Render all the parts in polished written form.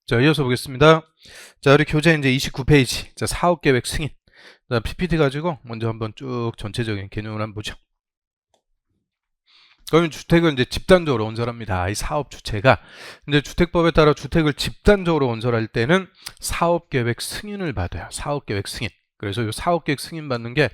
자, 이어서 보겠습니다. 자, 우리 교재 이제 29페이지. 자, 사업계획 승인. 자, PPT 가지고 먼저 한번 쭉 전체적인 개념을 한번 보죠. 그러면 주택을 이제 집단적으로 건설합니다. 이 사업 주체가. 근데 주택법에 따라 주택을 집단적으로 건설할 때는 사업계획 승인을 받아요. 사업계획 승인. 그래서 이 사업계획 승인 받는 게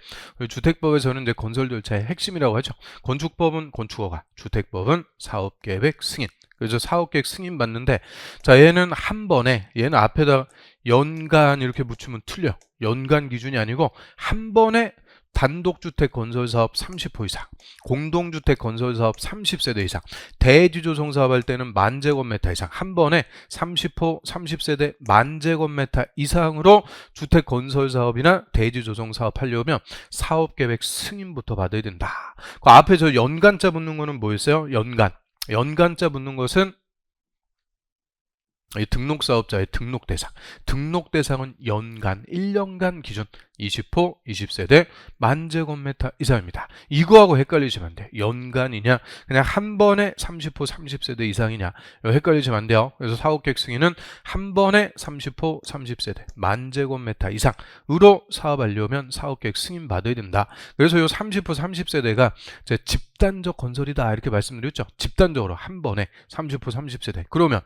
주택법에서는 이제 건설 절차의 핵심이라고 하죠. 건축법은 건축허가, 주택법은 사업계획 승인. 그래서 사업계획 승인 받는데, 자, 얘는 한 번에, 얘는 앞에다 연간 이렇게 붙이면 틀려. 연간 기준이 아니고 한 번에 단독주택 건설사업 30호 이상, 공동주택 건설사업 30세대 이상, 대지조성 사업 할 때는 10,000제곱미터 이상, 한 번에 30호, 30세대 10,000제곱미터 이상으로 주택 건설사업이나 대지조성 사업 하려면 사업계획 승인부터 받아야 된다. 그 앞에 저 연간자 붙는 거는 뭐였어요? 연간. 연간자 붙는 것은 이 등록사업자의 등록대상. 등록대상은 연간, 1년간 기준 20호, 20세대, 10,000제곱미터 이상입니다. 이거하고 헷갈리시면 안 돼요. 연간이냐, 그냥 한 번에 30호, 30세대 이상이냐, 이거 헷갈리시면 안 돼요. 그래서 사업계획 승인은 한 번에 30호, 30세대, 10,000제곱미터 이상으로 사업하려면 사업계획 승인 받아야 된다. 그래서 이 30호, 30세대가 집단적 건설이다 이렇게 말씀드렸죠. 집단적으로 한 번에 30호, 30세대. 그러면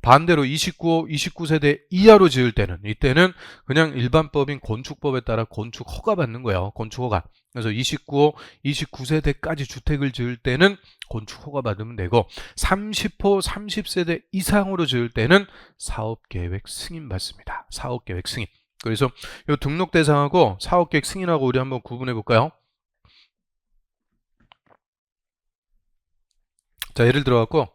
반대로 29호, 29세대 이하로 지을 때는, 이때는 그냥 일반법인 건축법에 따라 건축 허가 받는 거예요. 건축 허가. 그래서 29호, 29세대까지 주택을 지을 때는 건축 허가 받으면 되고, 30호, 30세대 이상으로 지을 때는 사업계획 승인 받습니다. 사업계획 승인. 그래서 이 등록 대상하고 사업계획 승인하고 우리 한번 구분해 볼까요? 자, 예를 들어 갖고,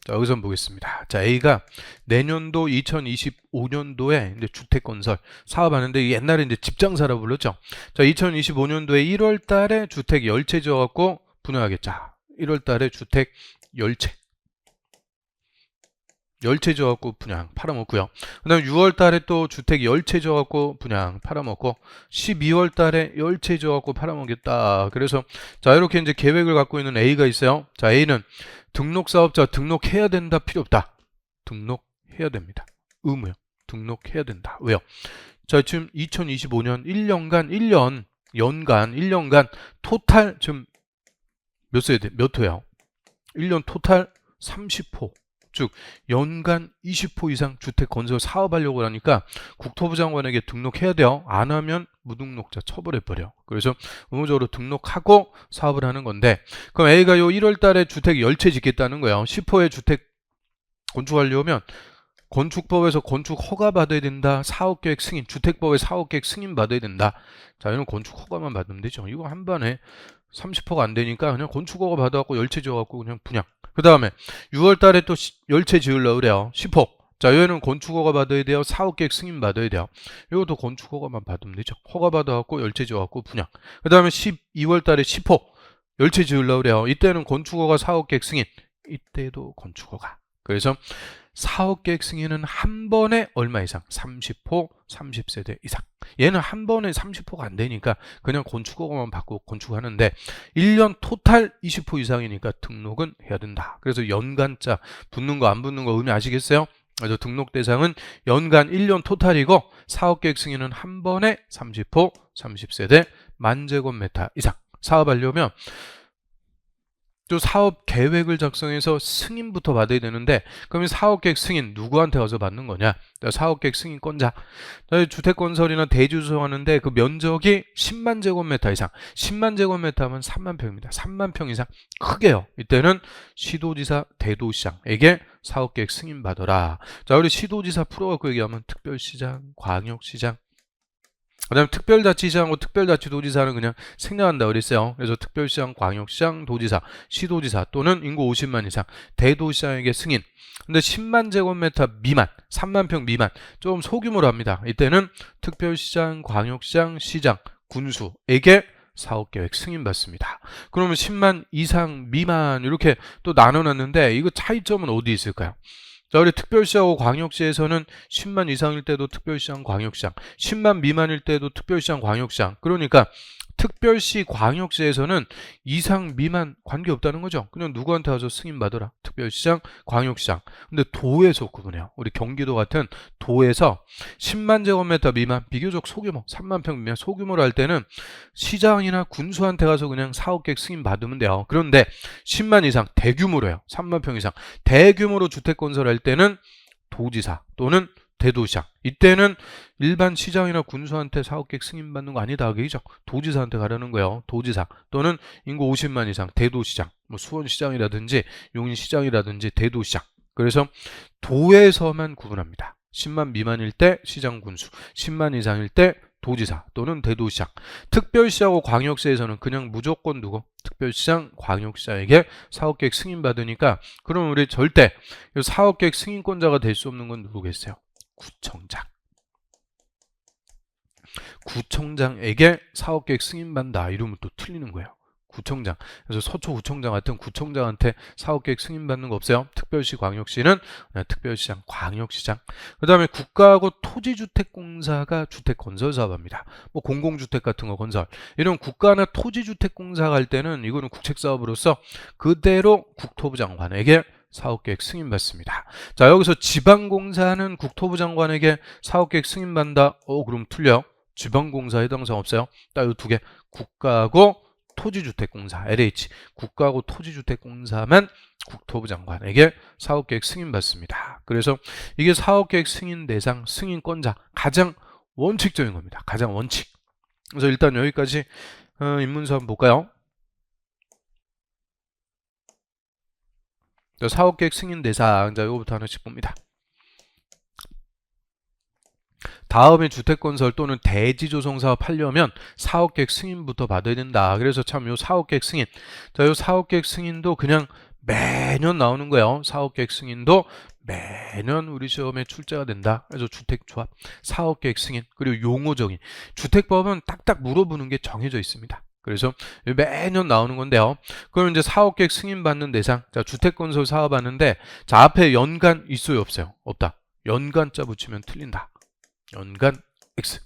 자, 여기서 한번 보겠습니다. 자, A가 내년도 2025년도에 이제 주택 건설 사업하는데, 옛날에 이제 집장사라고 불렀죠. 자, 2025년도에 1월 달에 주택 열채 지어 갖고 분양하겠죠. 1월 달에 주택 열채 지어 갖고 분양 팔아먹고요. 그다음에 6월 달에 또 주택 열채 지어 갖고 분양 팔아먹고, 12월 달에 열채 지어 갖고 팔아먹겠다. 그래서 자, 이렇게 이제 계획을 갖고 있는 A가 있어요. 자, A는 등록사업자 등록해야 된다, 필요 없다? 등록해야 됩니다. 의무요. 등록해야 된다. 왜요? 자, 지금 2025년 1년간 연간 1년간 토탈 지금 몇 세대 몇 호예요? 1년 토탈 30호. 즉 연간 20호 이상 주택 건설 사업하려고 하니까 국토부 장관에게 등록해야 돼요. 안 하면 무등록자 처벌해버려. 그래서 의무적으로 등록하고 사업을 하는 건데, 그럼 A가 요 1월 달에 주택 열채 짓겠다는 거예요. 10호의 주택 건축하려면 건축법에서 건축 허가 받아야 된다. 사업계획 승인, 주택법에 사업계획 승인 받아야 된다. 자, 이런 건축 허가만 받으면 되죠. 이거 한 번에 30호가 안 되니까 그냥 건축 허가 받아갖고 열채 지어갖고 그냥 분양. 그 다음에 6월 달에 또 열채 지으려고 그래요. 10호. 자, 얘는 건축허가 받아야 돼요. 사업계획 승인 받아야 돼요. 이것도 건축허가만 받으면 되죠. 허가 받아갖고 열채 지어갖고 분양. 그 다음에 12월 달에 10호 열채 지으려고 그래요. 이때는 건축허가, 사업계획 승인. 이때도 건축허가. 그래서 사업계획 승인은 한 번에 얼마 이상? 30호, 30세대 이상. 얘는 한 번에 30호가 안 되니까 그냥 건축허가만 받고 건축하는데, 1년 토탈 20호 이상이니까 등록은 해야 된다. 그래서 연간자 붙는 거 안 붙는 거 의미 아시겠어요? 그래서 등록 대상은 연간 1년 토탈이고, 사업계획 승인은 한 번에 30호, 30세대 10,000제곱미터 이상. 사업하려면 또 사업 계획을 작성해서 승인부터 받아야 되는데, 그러면 사업계획 승인 누구한테 가서 받는 거냐? 사업계획 승인권자. 주택건설이나 대지조성하는데 그 면적이 10만 제곱미터 이상, 10만 제곱미터 하면 3만 평입니다. 3만 평 이상 크게요. 이때는 시도지사, 대도시장에게 사업계획 승인 받아라. 자, 우리 시도지사 풀어갖고 얘기하면 특별시장, 광역시장, 그 다음에 특별자치시장하고 특별자치도지사는 그냥 생략한다 그랬어요. 그래서 특별시장, 광역시장, 도지사, 시도지사 또는 인구 50만 이상 대도시장에게 승인. 근데 10만 제곱미터 미만, 3만 평 미만, 좀 소규모로 합니다. 이때는 특별시장, 광역시장, 시장, 군수에게 사업계획 승인 받습니다. 그러면 10만 이상, 미만 이렇게 또 나눠놨는데, 이거 차이점은 어디 있을까요? 자, 우리 특별시하고 광역시에서는 10만 이상일 때도 특별시장, 광역시장, 10만 미만일 때도 특별시장, 광역시장. 그러니까 특별시, 광역시에서는 이상, 미만 관계없다는 거죠. 그냥 누구한테 와서 승인받으라. 특별시장, 광역시장. 근데 도에서 구분해요. 우리 경기도 같은 도에서 10만 제곱미터 미만, 비교적 소규모, 3만 평 미만 소규모로 할 때는 시장이나 군수한테 가서 그냥 사업계획 승인받으면 돼요. 그런데 10만 이상, 대규모로요. 3만 평 이상, 대규모로 주택 건설할 때는 도지사 또는 대도시장. 이때는 일반 시장이나 군수한테 사업계획 승인받는 거 아니다. 그죠? 도지사한테 가려는 거예요. 도지사 또는 인구 50만 이상 대도시장. 뭐 수원시장이라든지 용인시장이라든지 대도시장. 그래서 도에서만 구분합니다. 10만 미만일 때 시장 군수, 10만 이상일 때 도지사 또는 대도시장. 특별시하고 광역시에서는 그냥 무조건 누구? 특별시장, 광역시장에게 사업계획 승인받으니까 그럼 우리 절대 사업계획 승인권자가 될 수 없는 건 누구겠어요? 구청장. 구청장에게 사업계획 승인받는다 이러면 또 틀리는 거예요. 구청장. 그래서 서초구청장 같은 구청장한테 사업계획 승인받는 거 없어요. 특별시, 광역시는 특별시장, 광역시장. 그 다음에 국가하고 토지주택공사가 주택건설사업합니다. 뭐 공공주택 같은 거 건설. 이런 국가나 토지주택공사가 할 때는 이거는 국책사업으로서 그대로 국토부 장관에게 사업계획 승인받습니다. 자, 여기서 지방공사는 국토부 장관에게 사업계획 승인받는다. 그럼 틀려. 지방공사 해당사항 없어요. 딱 이 두 개. 국가하고 토지주택공사, LH. 국가하고 토지주택공사만 국토부 장관에게 사업계획 승인받습니다. 그래서 이게 사업계획 승인 대상, 승인권자 가장 원칙적인 겁니다. 가장 원칙. 그래서 일단 여기까지 입문서 한번 볼까요? 사업계획 승인 대상, 자, 이거부터 하나씩 봅니다. 다음에 주택건설 또는 대지조성 사업 하려면 사업계획 승인부터 받아야 된다. 그래서 참 요 사업계획 승인, 자, 요 사업계획 승인도 그냥 매년 나오는 거예요. 사업계획 승인도 매년 우리 시험에 출제가 된다. 그래서 주택조합, 사업계획 승인, 그리고 용어적인 주택법은 딱딱 물어보는 게 정해져 있습니다. 그래서 매년 나오는 건데요. 그럼 이제 사업계획 승인받는 대상, 자, 주택건설 사업하는데, 자, 앞에 연간 있어요, 없어요? 없다. 연간자 붙이면 틀린다. 연간 X.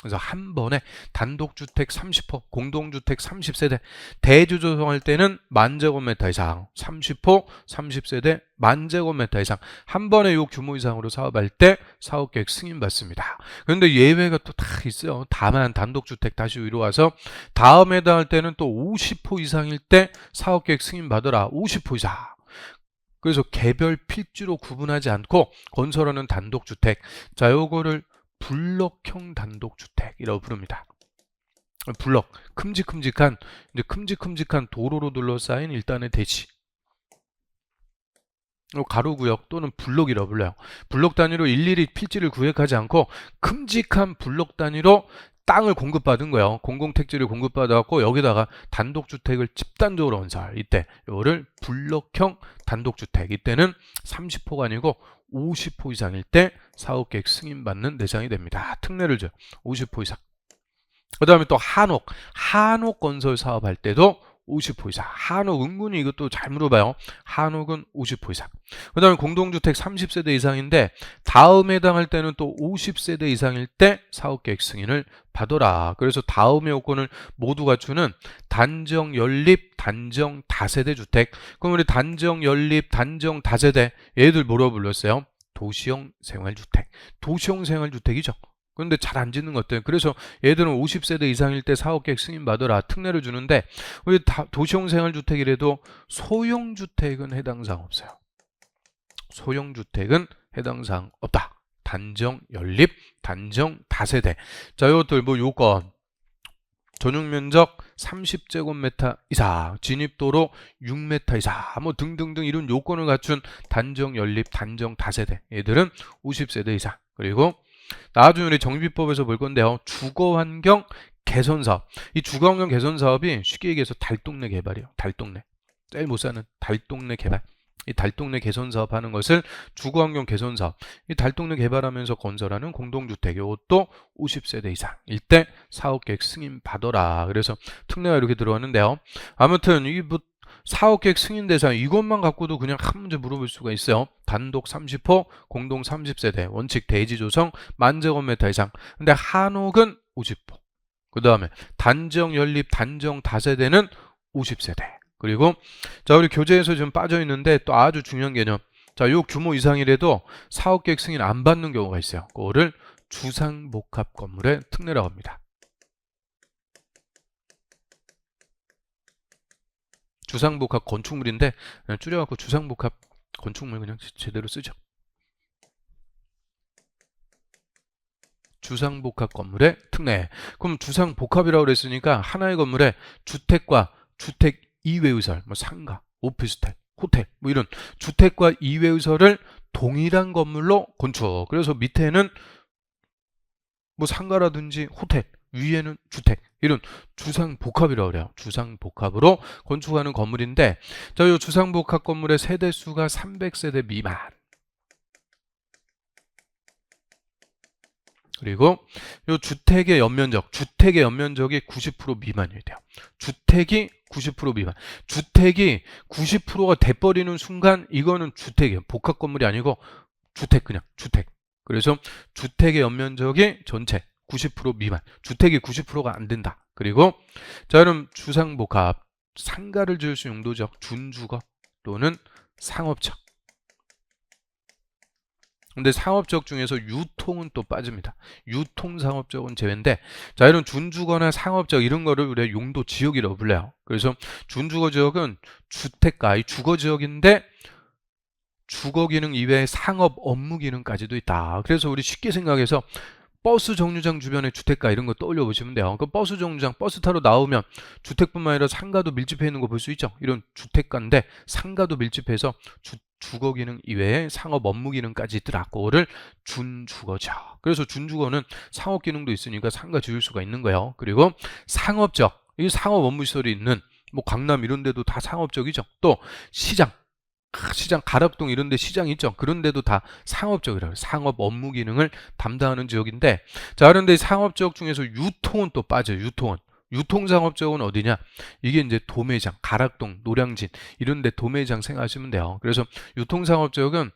그래서 한 번에 단독주택 30호, 공동주택 30세대, 대주조성할 때는 10,000제곱미터 이상, 30호, 30세대, 10,000제곱미터 이상, 한 번에 요 규모 이상으로 사업할 때 사업계획 승인받습니다. 그런데 예외가 또 다 있어요. 다만 단독주택 다시 위로 와서 다음에 해당할 때는 또 50호 이상일 때 사업계획 승인받으라. 50호 이상. 그래서 개별 필지로 구분하지 않고 건설하는 단독주택, 자, 요거를 블럭형 단독주택이라고 부릅니다. 블럭, 큼직큼직한 도로로 둘러싸인 일단의 대지, 가로구역 또는 블럭이라고 불러요. 블럭 단위로 일일이 필지를 구획하지 않고 큼직한 블럭 단위로 땅을 공급받은 거예요. 공공택지를 공급받아갖고 여기다가 단독주택을 집단적으로 건설. 이때 이거를 블럭형 단독주택. 이때는 30호가 아니고 50호 이상일 때 사업계획 승인받는 대상이 됩니다. 특례를 줘요. 50호 이상. 그 다음에 또 한옥 건설 사업할 때도 50호 이상. 한옥 은근히 이것도 잘 물어봐요. 한옥은 50호 이상. 그 다음에 공동주택 30세대 이상인데 다음에 해당할 때는 또 50세대 이상일 때 사업계획 승인을 받아라. 그래서 다음의 요건을 모두 갖추는 단정 연립, 단정 다세대 주택. 그럼 우리 단정 연립, 단정 다세대 얘들 뭐라고 불렀어요? 도시형 생활주택. 도시형 생활주택이죠. 근데 잘 안 짓는 것 같아요. 그래서 얘들은 50세대 이상일 때 사업계획 승인받으라 특례를 주는데 우리 도시형 생활주택이라도 소형주택은 해당사항 없어요. 소형주택은 해당사항 없다. 단정 연립, 단정 다세대. 자, 이것들 뭐 요건 전용면적 30제곱미터 이상, 진입도로 6m 이상, 뭐 등등등 이런 요건을 갖춘 단정 연립, 단정 다세대 얘들은 50세대 이상. 그리고 나중에 우리 정비법에서 볼 건데요. 주거환경 개선사업. 이 주거환경 개선사업이 쉽게 얘기해서 달동네 개발이에요. 달동네. 제일 못 사는 달동네 개발. 이 달동네 개선사업 하는 것을 주거환경 개선사업. 이 달동네 개발하면서 건설하는 공동주택. 이것도 50세대 이상일 때 사업계획 승인 받아라. 그래서 특례가 이렇게 들어왔는데요. 아무튼 이 사업계획 승인 대상 이것만 갖고도 그냥 한 문제 물어볼 수가 있어요. 단독 30호, 공동 30세대, 원칙 대지 조성 10,000제곱미터 이상. 근데 한옥은 50호. 그 다음에 단정 연립 단정 다세대는 50세대. 그리고 자, 우리 교재에서 지금 빠져 있는데 또 아주 중요한 개념. 자, 요 규모 이상이라도 사업계획 승인 안 받는 경우가 있어요. 그거를 주상복합 건물의 특례라고 합니다. 주상복합 건축물인데 그냥 줄여갖고 주상복합 건축물 그냥 제대로 쓰죠. 주상복합 건물의 특례. 그럼 주상복합이라고 그랬으니까 하나의 건물에 주택과 주택 이외의 시설, 뭐 상가, 오피스텔, 호텔, 뭐 이런 주택과 이외의 시설을 동일한 건물로 건축. 그래서 밑에는 뭐 상가라든지 호텔, 위에는 주택, 이런 주상복합이라고 그래요. 주상복합으로 건축하는 건물인데, 자, 이 주상복합 건물의 세대수가 300세대 미만. 그리고 이 주택의 연면적이 90% 미만이 돼요. 주택이 90% 미만. 주택이 90%가 돼버리는 순간 이거는 주택이에요. 복합 건물이 아니고 주택, 그냥 주택. 그래서 주택의 연면적이 전체 90% 미만. 주택이 90%가 안 된다. 그리고 자, 그럼 주상복합 상가를 지을 수 있는 용도죠. 준주거 또는 상업적. 근데 상업적 중에서 유통은 또 빠집니다. 유통상업적은 제외인데, 자, 이런 준주거나 상업적 이런 거를 우리가 용도 지역이라고 불러요. 그래서 준주거 지역은 주택가, 이 주거 지역인데 주거 기능 이외에 상업 업무 기능까지도 있다. 그래서 우리 쉽게 생각해서 버스 정류장 주변에 주택가 이런 거 떠올려 보시면 돼요. 그 버스 정류장 버스 타러 나오면 주택뿐만 아니라 상가도 밀집해 있는 거 볼 수 있죠. 이런 주택가인데 상가도 밀집해서 주거 기능 이외에 상업 업무 기능까지 있더라. 그거를 준주거죠. 그래서 준주거는 상업 기능도 있으니까 상가 지을 수가 있는 거예요. 그리고 상업적, 이 상업 업무 시설이 있는 뭐 강남 이런 데도 다 상업적이죠. 또 시장 가락동 이런 데 시장이 있죠. 그런 데도 다 상업적이라고 해요. 상업 업무 기능을 담당하는 지역인데, 자, 그런데 상업적 중에서 유통은 또 빠져요. 유통상업적은 어디냐? 이게 이제 도매장, 가락동, 노량진 이런 데 도매장 생각하시면 돼요. 그래서 유통상업적은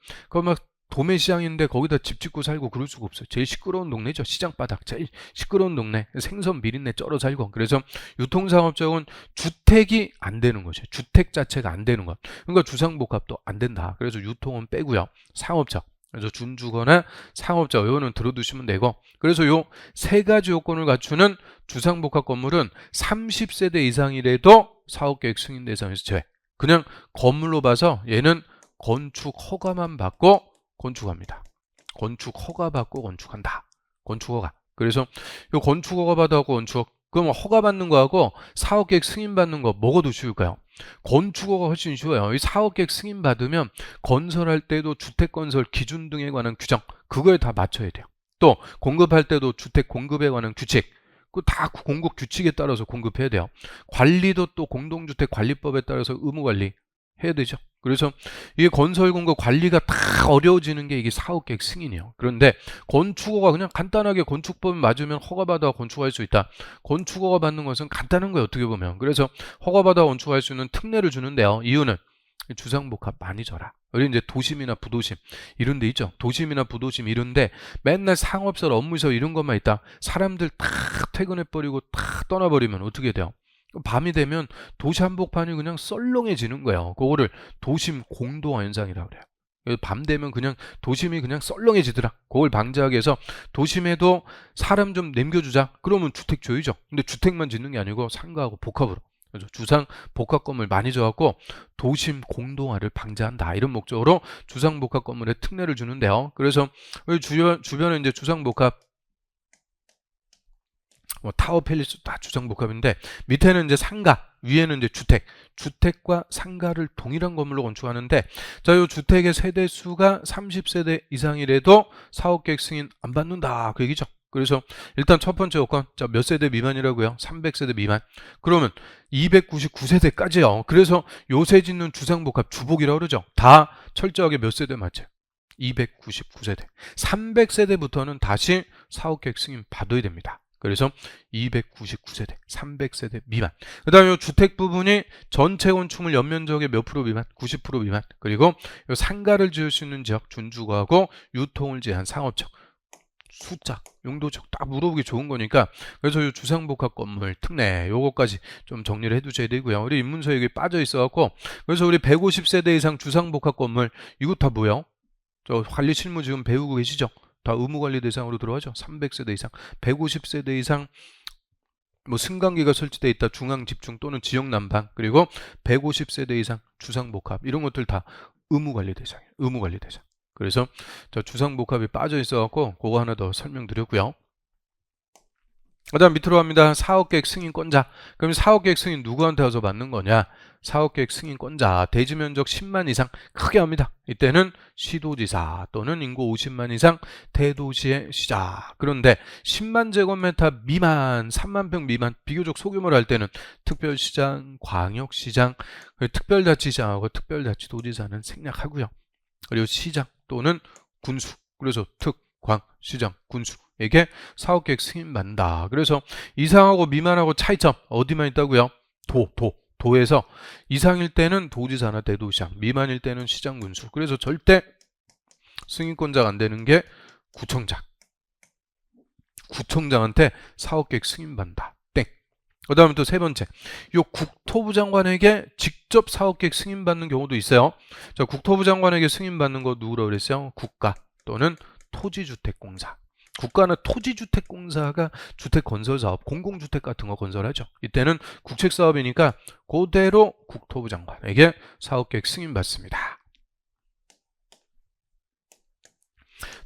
막 도매시장인데 거기다 집 짓고 살고 그럴 수가 없어요. 제일 시끄러운 동네죠. 시장바닥 제일 시끄러운 동네. 생선 비린내 쩔어 살고. 그래서 유통상업적은 주택이 안 되는 거죠. 주택 자체가 안 되는 것. 그러니까 주상복합도 안 된다. 그래서 유통은 빼고요. 상업적. 그래서 준주거나 상업적 이거는 들어두시면 되고, 그래서 요 세 가지 요건을 갖추는 주상복합 건물은 30세대 이상이라도 사업계획 승인 대상에서 제외. 그냥 건물로 봐서 얘는 건축 허가만 받고 건축합니다. 건축 허가 받고 건축한다. 건축 허가. 그래서 요 건축 허가 받아갖고 건축. 그럼 허가 받는 거하고 사업계획 승인 받는 거 뭐가 더 쉬울까요? 건축 허가 훨씬 쉬워요. 이 사업계획 승인 받으면 건설할 때도 주택건설 기준 등에 관한 규정 그거에 다 맞춰야 돼요. 또 공급할 때도 주택 공급에 관한 규칙 그 다 공급 규칙에 따라서 공급해야 돼요. 관리도 또 공동주택관리법에 따라서 의무관리 해야 되죠. 그래서 이게 건설 공급 관리가 다 어려워지는 게 이게 사업계획 승인이에요. 그런데 건축허가 그냥 간단하게 건축법 맞으면 허가받아 건축할 수 있다. 건축허가 받는 것은 간단한 거예요. 어떻게 보면. 그래서 허가받아 건축할 수 있는 특례를 주는데요. 이유는 주상복합 많이 져라. 우리 이제 도심이나 부도심 이런 데 있죠. 도심이나 부도심 이런 데 맨날 상업설, 업무설 이런 것만 있다. 사람들 다 퇴근해버리고 다 떠나버리면 어떻게 돼요? 밤이 되면 도시 한복판이 그냥 썰렁해지는 거예요. 그거를 도심 공동화 현상이라고 그래요. 밤 되면 그냥 도심이 그냥 썰렁해지더라. 그걸 방지하기 위해서 도심에도 사람 좀 남겨주자. 그러면 주택 줘야죠. 근데 주택만 짓는 게 아니고 상가하고 복합으로. 그래서 주상 복합 건물 많이 줘갖고 도심 공동화를 방지한다. 이런 목적으로 주상 복합 건물에 특례를 주는데요. 그래서 주변에 이제 주상 복합 뭐 타워 팰리스 다 주상복합인데 밑에는 이제 상가, 위에는 이제 주택과 상가를 동일한 건물로 건축하는데, 자, 이 주택의 세대 수가 30세대 이상이라도 사업계획 승인 안 받는다 그 얘기죠. 그래서 일단 첫 번째 요건, 자, 몇 세대 미만이라고요? 300세대 미만. 그러면 299세대까지요. 그래서 요새 짓는 주상복합 주복이라고 그러죠. 다 철저하게 몇 세대 맞죠? 299세대. 300세대부터는 다시 사업계획 승인 받아야 됩니다. 그래서 299세대, 300세대 미만. 그 다음에 주택 부분이 전체 건축물 연면적의 몇 프로 미만? 90% 미만. 그리고 상가를 지을 수 있는 지역, 준주거하고 유통을 제한 상업적. 숫자, 용도적 딱 물어보기 좋은 거니까 그래서 이 주상복합 건물 특례 요거까지 좀 정리를 해두셔야 되고요. 우리 입문서에 여기 빠져 있어갖고 그래서 우리 150세대 이상 주상복합 건물 이거 다 뭐야? 저 관리 실무 지금 배우고 계시죠? 다 의무관리 대상으로 들어가죠. 300세대 이상, 150세대 이상 뭐 승강기가 설치되어 있다. 중앙 집중 또는 지역 난방 그리고 150세대 이상 주상복합 이런 것들 다 의무관리 대상이에요. 의무관리 대상. 그래서 저 주상복합이 빠져 있어갖고 그거 하나 더 설명드렸고요. 그 다음 밑으로 갑니다. 사업계획 승인권자. 그럼 사업계획 승인 누구한테 와서 받는 거냐? 사업계획 승인권자 대지면적 10만 이상 크게 합니다. 이때는 시도지사 또는 인구 50만 이상 대도시의 시자. 그런데 10만 제곱미터 미만 3만 평 미만 비교적 소규모로 할 때는 특별시장, 광역시장, 특별자치시장하고 특별자치도지사는 생략하고요. 그리고 시장 또는 군수. 그래서 특, 광, 시장, 군수에게 사업계획 승인받는다. 그래서 이상하고 미만하고 차이점 어디만 있다고요? 도에서 이상일 때는 도지사나 대도시장, 미만일 때는 시장, 군수. 그래서 절대 승인권자가 안 되는 게 구청장. 구청장한테 사업계획 승인받는다. 땡. 그 다음에 또 세 번째. 요 국토부 장관에게 직접 사업계획 승인받는 경우도 있어요. 자, 국토부 장관에게 승인받는 거 누구라고 그랬어요? 국가 또는 토지주택공사. 국가는 토지주택공사가 주택건설사업, 공공주택 같은 거 건설하죠. 이때는 국책사업이니까 그대로 국토부 장관에게 사업계획 승인받습니다.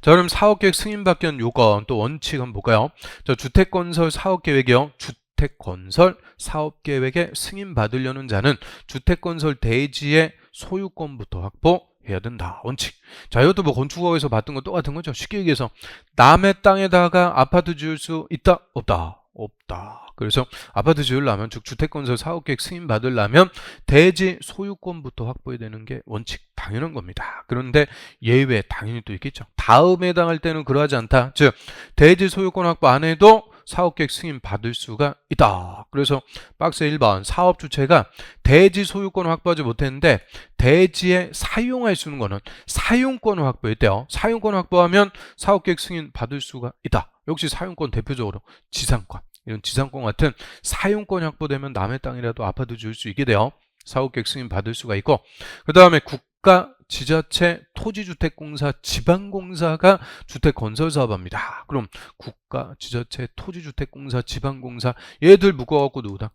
자, 그럼 사업계획 승인받기 위한 요건 또 원칙 한번 볼까요? 자, 주택건설 사업계획이요. 주택건설 사업계획에 승인받으려는 자는 주택건설 대지의 소유권부터 확보해야 된다. 원칙. 자, 이것도 뭐 건축업에서 봤던 거 똑같은 거죠. 쉽게 얘기해서 남의 땅에다가 아파트 지을 수 있다? 없다. 없다. 그래서 아파트 지으려면 즉 주택건설 사업계획 승인받으려면 대지 소유권부터 확보해야 되는 게 원칙 당연한 겁니다. 그런데 예외 당연히 또 있겠죠. 다음에 해당할 때는 그러하지 않다. 즉 대지 소유권 확보 안 해도 사업계획 승인 받을 수가 있다. 그래서 박스 1번 사업 주체가 대지 소유권을 확보하지 못했는데 대지에 사용할 수 있는 거는 사용권을 확보했대요. 사용권을 확보하면 사업계획 승인 받을 수가 있다. 역시 사용권 대표적으로 지상권. 이런 지상권 같은 사용권이 확보되면 남의 땅이라도 아파트 지을 수 있게 돼요. 사업계획 승인 받을 수가 있고 그 다음에 국가, 지자체, 토지주택공사, 지방공사가 주택건설사업합니다. 그럼 국가, 지자체, 토지주택공사, 지방공사 얘들 묶어갖고 누구다?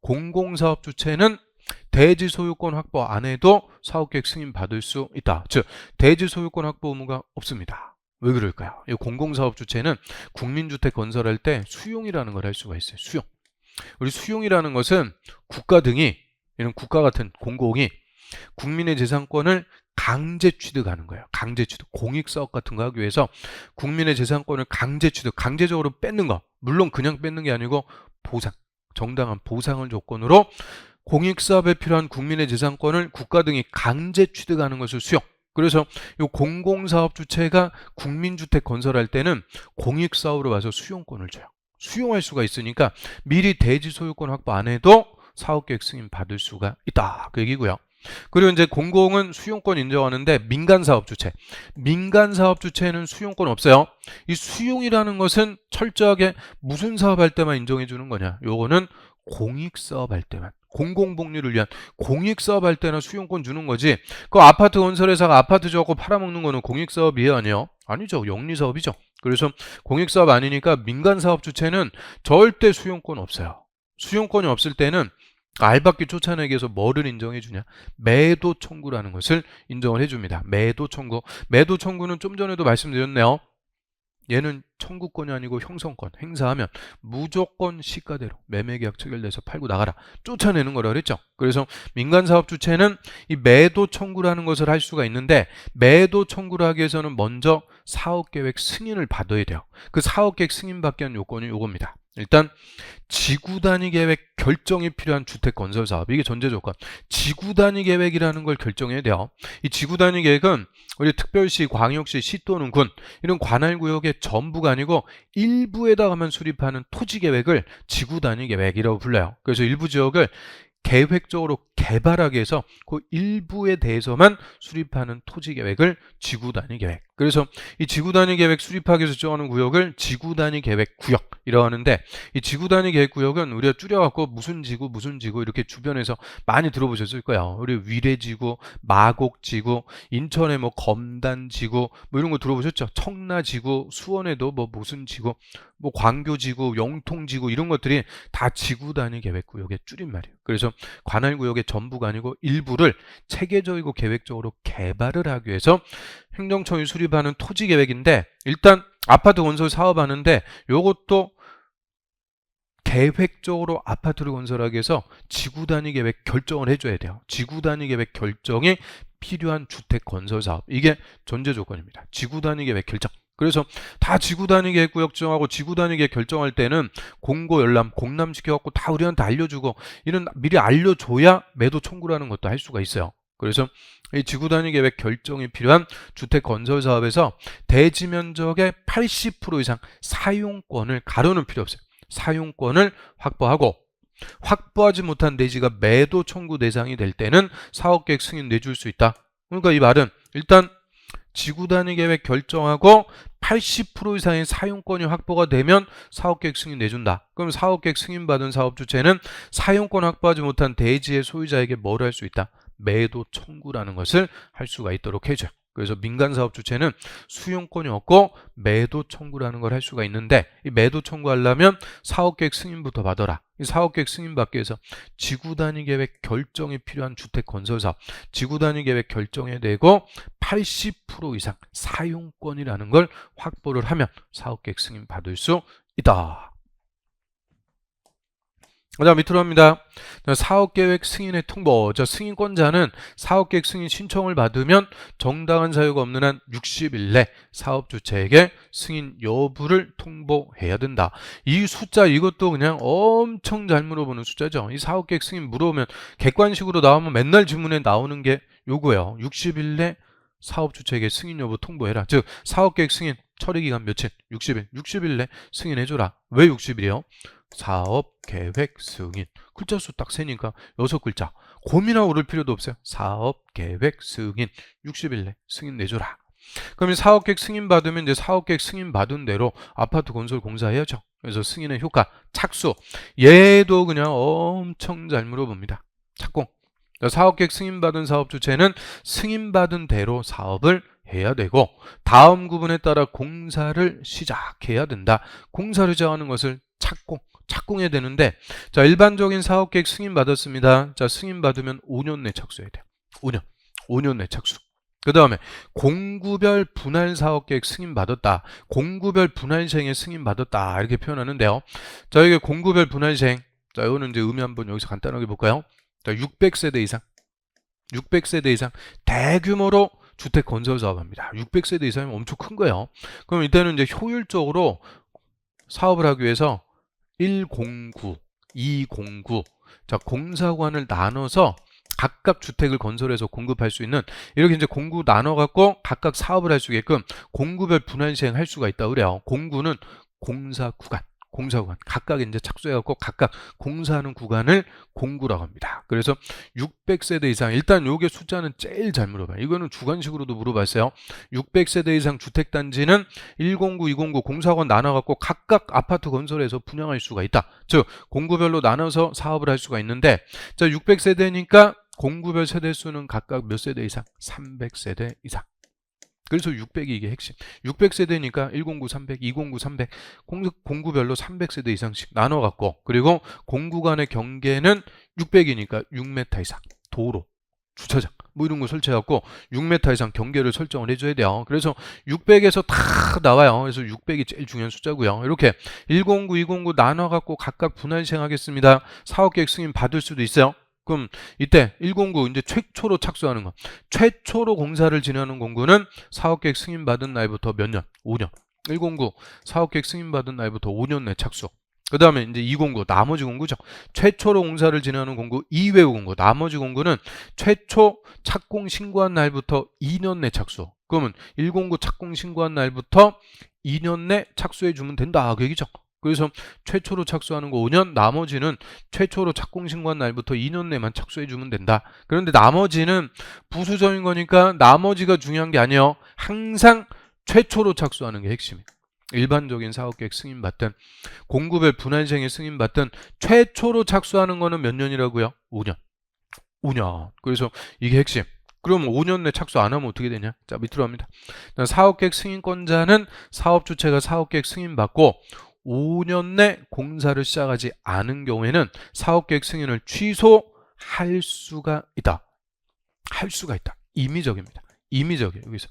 공공사업 주체는 대지 소유권 확보 안 해도 사업계획 승인 받을 수 있다. 즉 대지 소유권 확보 의무가 없습니다. 왜 그럴까요? 이 공공사업 주체는 국민주택 건설할 때 수용이라는 걸 할 수가 있어요. 수용. 우리 수용이라는 것은 국가 등이 이런 국가 같은 공공이 국민의 재산권을 강제 취득하는 거예요. 강제 취득. 공익사업 같은 거 하기 위해서 국민의 재산권을 강제 취득, 강제적으로 뺏는 거. 물론 그냥 뺏는 게 아니고 보상, 정당한 보상을 조건으로 공익사업에 필요한 국민의 재산권을 국가 등이 강제 취득하는 것을 수용. 그래서 이 공공사업 주체가 국민주택 건설할 때는 공익사업으로 와서 수용권을 줘요. 수용할 수가 있으니까 미리 대지 소유권 확보 안 해도 사업계획 승인 받을 수가 있다. 그 얘기고요. 그리고 이제 공공은 수용권 인정하는데 민간사업 주체. 민간사업 주체는 수용권 없어요. 이 수용이라는 것은 철저하게 무슨 사업할 때만 인정해 주는 거냐. 요거는 공익사업 할 때만. 공공복리를 위한 공익사업 할 때는 수용권 주는 거지. 그 아파트 건설회사가 아파트 지어갖고 팔아먹는 거는 공익사업이에요? 아니요? 아니죠. 영리사업이죠. 그래서 공익사업 아니니까 민간사업 주체는 절대 수용권 없어요. 수용권이 없을 때는 알박기 쫓아내기 위해서 뭐를 인정해 주냐? 매도 청구라는 것을 인정을 해줍니다. 매도 청구. 매도 청구는 좀 전에도 말씀드렸네요. 얘는 청구권이 아니고 형성권 행사하면 무조건 시가대로 매매계약 체결돼서 팔고 나가라 쫓아내는 거라 그랬죠. 그래서 민간사업 주체는 이 매도 청구라는 것을 할 수가 있는데 매도 청구를 하기 위해서는 먼저 사업계획 승인을 받아야 돼요. 그 사업계획 승인받기 위한 요건이 요겁니다. 일단 지구단위 계획 결정이 필요한 주택건설사업 이게 전제조건. 지구단위 계획이라는 걸 결정해야 돼요. 이 지구단위 계획은 우리 특별시, 광역시, 시 또는 군 이런 관할구역의 전부가 아니고 일부에다가만 수립하는 토지계획을 지구단위 계획이라고 불러요. 그래서 일부 지역을 계획적으로 개발하기 위해서 그 일부에 대해서만 수립하는 토지계획을 지구단위 계획 그래서 이 지구단위 계획 수립하기 위해서 정하는 구역을 지구단위 계획 구역이라고 하는데, 이 지구단위 계획 구역은 우리가 줄여갖고 무슨 지구 이렇게 주변에서 많이 들어보셨을 거예요. 우리 위례지구, 마곡지구, 인천에 뭐 검단지구 뭐 이런 거 들어보셨죠? 청라지구, 수원에도 뭐 무슨 지구, 뭐 광교지구, 영통지구 이런 것들이 다 지구단위 계획 구역의 줄임말이에요. 그래서 관할 구역의 전부가 아니고 일부를 체계적이고 계획적으로 개발을 하기 위해서 행정청이 수립하는 토지 계획인데, 일단 아파트 건설 사업하는데 요것도 계획적으로 아파트를 건설하기 위해서 지구단위 계획 결정을 해줘야 돼요. 지구단위 계획 결정이 필요한 주택 건설 사업, 이게 전제 조건입니다. 지구단위 계획 결정. 그래서 다 지구단위 계획 구역 정하고 지구단위 계획 결정할 때는 공고 열람, 공람시켜갖고 다 우리한테 알려주고, 이런 미리 알려줘야 매도 청구라는 것도 할 수가 있어요. 그래서 이 지구단위 계획 결정이 필요한 주택 건설 사업에서 대지 면적의 80% 이상 사용권을, 가로는 필요 없어요. 사용권을 확보하고, 확보하지 못한 대지가 매도 청구 대상이 될 때는 사업계획 승인 내줄 수 있다. 그러니까 이 말은 일단 지구단위 계획 결정하고 80% 이상의 사용권이 확보가 되면 사업계획 승인 내준다. 그럼 사업계획 승인받은 사업 주체는 사용권 확보하지 못한 대지의 소유자에게 뭘 할 수 있다? 매도 청구라는 것을 할 수가 있도록 해줘요. 그래서 민간사업 주체는 수용권이 없고 매도 청구라는 걸 할 수가 있는데, 이 매도 청구하려면 사업계획 승인부터 받아라. 이 사업계획 승인 받기 위해서 지구단위 계획 결정이 필요한 주택 건설 사업, 지구단위 계획 결정에 대고 80% 이상 사용권이라는 걸 확보를 하면 사업계획 승인 받을 수 있다. 그 다음 밑으로 합니다. 사업계획 승인의 통보. 승인권자는 사업계획 승인 신청을 받으면 정당한 사유가 없는 한 60일 내 사업주체에게 승인 여부를 통보해야 된다. 이 숫자, 이것도 그냥 엄청 잘 물어보는 숫자죠. 이 사업계획 승인 물어보면 객관식으로 나오면 맨날 질문에 나오는 게 요거예요. 60일 내 사업주체에게 승인 여부 통보해라. 즉 사업계획 승인 처리기간 며칠? 60일. 60일 내 승인해줘라. 왜 60일이요? 사업계획 승인. 글자 수 딱 세니까 6글자. 고민하고 오를 필요도 없어요. 사업계획 승인. 60일 내 승인 내줘라. 그러면 사업계획 승인 받으면 이제 사업계획 승인 받은 대로 아파트 건설 공사해야죠. 그래서 승인의 효과, 착수. 얘도 그냥 엄청 잘 물어봅니다. 착공. 사업계획 승인받은 사업 주체는 승인받은 대로 사업을 해야 되고, 다음 구분에 따라 공사를 시작해야 된다. 공사를 시작하는 것을 착공해야 되는데, 자, 일반적인 사업계획 승인받았습니다. 자, 승인받으면 5년 내 착수해야 돼요. 5년 내 착수. 그 다음에 공구별 분할 사업계획 승인받았다. 공구별 분할 시행에 승인받았다. 이렇게 표현하는데요. 자, 이게 공구별 분할 시행. 자, 이거는 이제 의미 한번 여기서 간단하게 볼까요? 자, 600세대 이상. 600세대 이상 대규모로 주택 건설 사업합니다. 600세대 이상이면 엄청 큰 거예요. 그럼 이때는 이제 효율적으로 사업을 하기 위해서 109, 209, 자, 공사관을 나눠서 각각 주택을 건설해서 공급할 수 있는, 이렇게 이제 공구 나눠갖고 각각 사업을 할 수 있게끔 공구별 분할 시행할 수가 있다고 그래요. 공구는 공사구간 각각 이제 착수해갖고 각각 공사하는 구간을 공구라고 합니다. 그래서 600세대 이상, 일단 요게 숫자는 제일 잘 물어봐요. 이거는 주관식으로도 물어봤어요. 600세대 이상 주택단지는 109, 209 공사관 나눠갖고 각각 아파트 건설해서 분양할 수가 있다. 즉 공구별로 나눠서 사업을 할 수가 있는데, 자, 600세대니까 공구별 세대수는 각각 몇 세대 이상? 300세대 이상. 그래서 600이 이게 핵심. 600세대니까 109, 300, 209, 300 공구별로 300세대 이상씩 나눠갖고, 그리고 공구 간의 경계는 600이니까 6m 이상 도로, 주차장 뭐 이런 거 설치해갖고 6m 이상 경계를 설정을 해줘야 돼요. 그래서 600에서 다 나와요. 그래서 600이 제일 중요한 숫자고요. 이렇게 109, 209 나눠갖고 각각 분할 시행하겠습니다. 사업계획 승인 받을 수도 있어요. 그럼 이때 109 이제 최초로 착수하는 거, 최초로 공사를 진행하는 공구는 사업계획 승인받은 날부터 몇 년? 5년. 109 사업계획 승인받은 날부터 5년 내 착수. 그 다음에 이제 209 나머지 공구죠. 최초로 공사를 진행하는 공구, 이외의 공구, 나머지 공구는 최초 착공 신고한 날부터 2년 내 착수. 그러면 109 착공 신고한 날부터 2년 내 착수해 주면 된다, 그 얘기죠. 그래서 최초로 착수하는 거 5년, 나머지는 최초로 착공 신고한 날부터 2년 내만 착수해 주면 된다. 그런데 나머지는 부수적인 거니까 나머지가 중요한 게 아니에요. 항상 최초로 착수하는 게 핵심이에요. 일반적인 사업계획 승인받든 공급별 분할시행에 승인받든 최초로 착수하는 거는 몇 년이라고요? 5년. 5년. 그래서 이게 핵심. 그럼 5년 내 착수 안 하면 어떻게 되냐? 자, 밑으로 합니다. 사업계획 승인권자는 사업주체가 사업계획 승인받고 5년 내 공사를 시작하지 않은 경우에는 사업계획 승인을 취소할 수가 있다. 할 수가 있다. 임의적입니다. 임의적이에요. 여기서.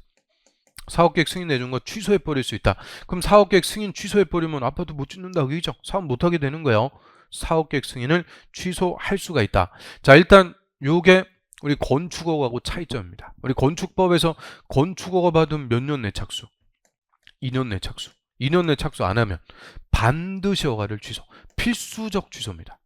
사업계획 승인 내준 거 취소해버릴 수 있다. 그럼 사업계획 승인 취소해버리면 아파트 못 짓는다. 그죠? 사업 못하게 되는 거예요. 사업계획 승인을 취소할 수가 있다. 자, 일단 요게 우리 건축허가하고 차이점입니다. 우리 건축법에서 건축허가 받으면 몇 년 내 착수? 2년 내 착수. 2년 내 착수 안 하면 반드시 허가를 취소. 필수적 취소입니다.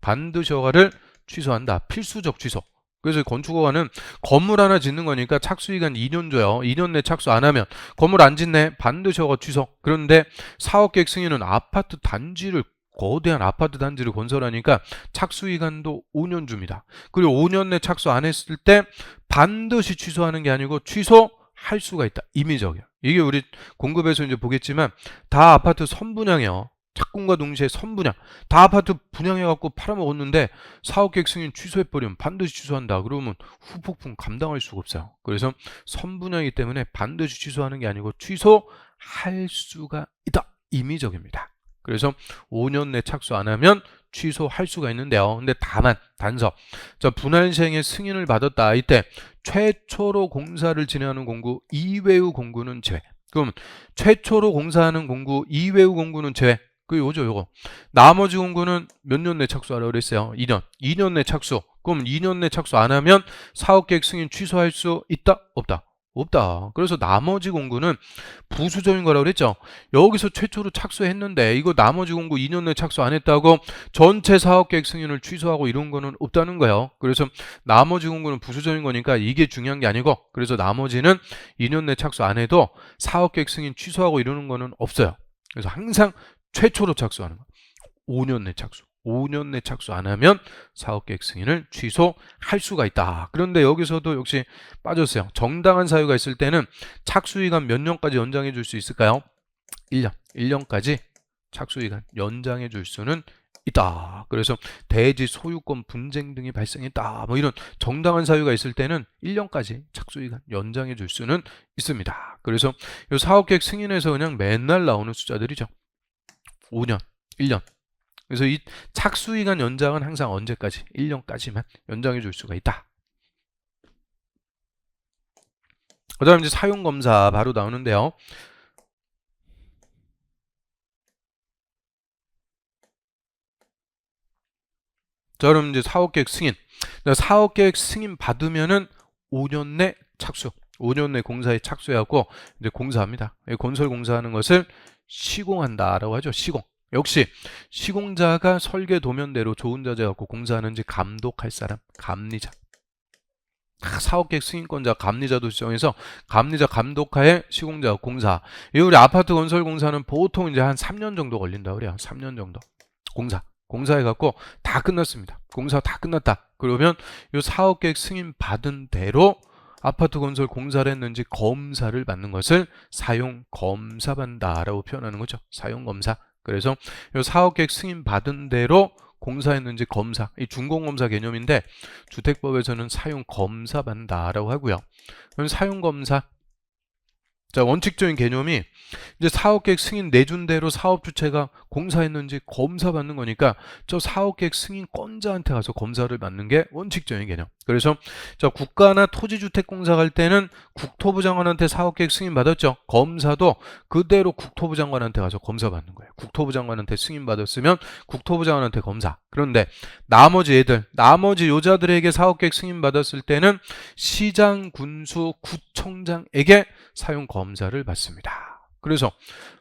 반드시 허가를 취소한다. 필수적 취소. 그래서 건축허가는 건물 하나 짓는 거니까 착수기간 2년 줘요. 2년 내 착수 안 하면 건물 안 짓네. 반드시 허가 취소. 그런데 사업계획 승인은 아파트 단지를 거대한 아파트 단지를 건설하니까 착수기간도 5년 줍니다. 그리고 5년 내 착수 안 했을 때 반드시 취소하는 게 아니고 취소할 수가 있다. 임의적이야. 이게 우리 공급에서 이제 보겠지만 다 아파트 선분양이요. 착공과 동시에 선분양. 다 아파트 분양해갖고 팔아먹었는데 사업계획 승인 취소해버리면 반드시 취소한다. 그러면 후폭풍 감당할 수가 없어요. 그래서 선분양이기 때문에 반드시 취소하는 게 아니고 취소할 수가 있다. 임의적입니다. 그래서 5년 내 착수 안 하면 취소할 수가 있는데요. 근데 다만 단서. 자, 분할시행의 승인을 받았다. 이때 최초로 공사를 진행하는 공구 이외의 공구는 제외. 그럼 최초로 공사하는 공구 이외의 공구는 제외. 그 요죠 요거. 나머지 공구는 몇 년 내 착수하라고 그랬어요? 2년. 2년 내 착수. 그럼 2년 내 착수 안 하면 사업계획 승인 취소할 수 있다? 없다? 없다. 그래서 나머지 공구는 부수적인 거라고 그랬죠. 여기서 최초로 착수했는데 이거 나머지 공구 2년 내 착수 안 했다고 전체 사업계획 승인을 취소하고 이런 거는 없다는 거예요. 그래서 나머지 공구는 부수적인 거니까 이게 중요한 게 아니고 그래서 나머지는 2년 내 착수 안 해도 사업계획 승인 취소하고 이러는 거는 없어요. 그래서 항상 최초로 착수하는 거. 5년 내 착수. 5년 내 착수 안 하면 사업계획 승인을 취소할 수가 있다. 그런데 여기서도 역시 빠졌어요. 정당한 사유가 있을 때는 착수기간 몇 년까지 연장해 줄 수 있을까요? 1년. 1년까지 착수기간 연장해 줄 수는 있다. 그래서 대지 소유권 분쟁 등이 발생했다. 뭐 이런 정당한 사유가 있을 때는 1년까지 착수기간 연장해 줄 수는 있습니다. 그래서 이 사업계획 승인에서 그냥 맨날 나오는 숫자들이죠. 5년, 1년. 그래서 이 착수기간 연장은 항상 언제까지? 1년까지만 연장해 줄 수가 있다. 그 다음 이제 사용검사 바로 나오는데요. 자, 그럼 이제 사업계획 승인. 사업계획 승인 받으면은 5년 내 착수. 5년 내 공사에 착수해갖고 이제 공사합니다. 건설 공사하는 것을 시공한다라고 하죠. 시공. 역시 시공자가 설계 도면대로 좋은 자재 갖고 공사하는지 감독할 사람, 감리자. 사업계획 승인권자 감리자도 지정해서 감리자 감독하에 시공자 공사. 이 우리 아파트 건설 공사는 보통 이제 한 3년 정도 걸린다 그래요. 3년 정도. 공사해 갖고 다 끝났습니다. 공사 다 끝났다. 그러면 이 사업계획 승인 받은 대로 아파트 건설 공사를 했는지 검사를 받는 것을 사용검사 받는다라고 표현하는 거죠. 사용검사. 그래서 이 사업계획 승인 받은 대로 공사했는지 검사, 이 준공검사 개념인데 주택법에서는 사용검사 받는다라고 하고요. 그럼 사용검사, 자, 원칙적인 개념이 이제 사업계획 승인 내준 대로 사업주체가 공사했는지 검사 받는 거니까 저 사업계획 승인권자한테 가서 검사를 받는 게 원칙적인 개념. 그래서 자, 국가나 토지주택공사 갈 때는 국토부 장관한테 사업계획 승인 받았죠. 검사도 그대로 국토부 장관한테 가서 검사 받는 거예요. 국토부 장관한테 승인 받았으면 국토부 장관한테 검사. 그런데 나머지 요자들에게 사업계획 승인 받았을 때는 시장, 군수, 구청장에게 사용검사를 받습니다. 그래서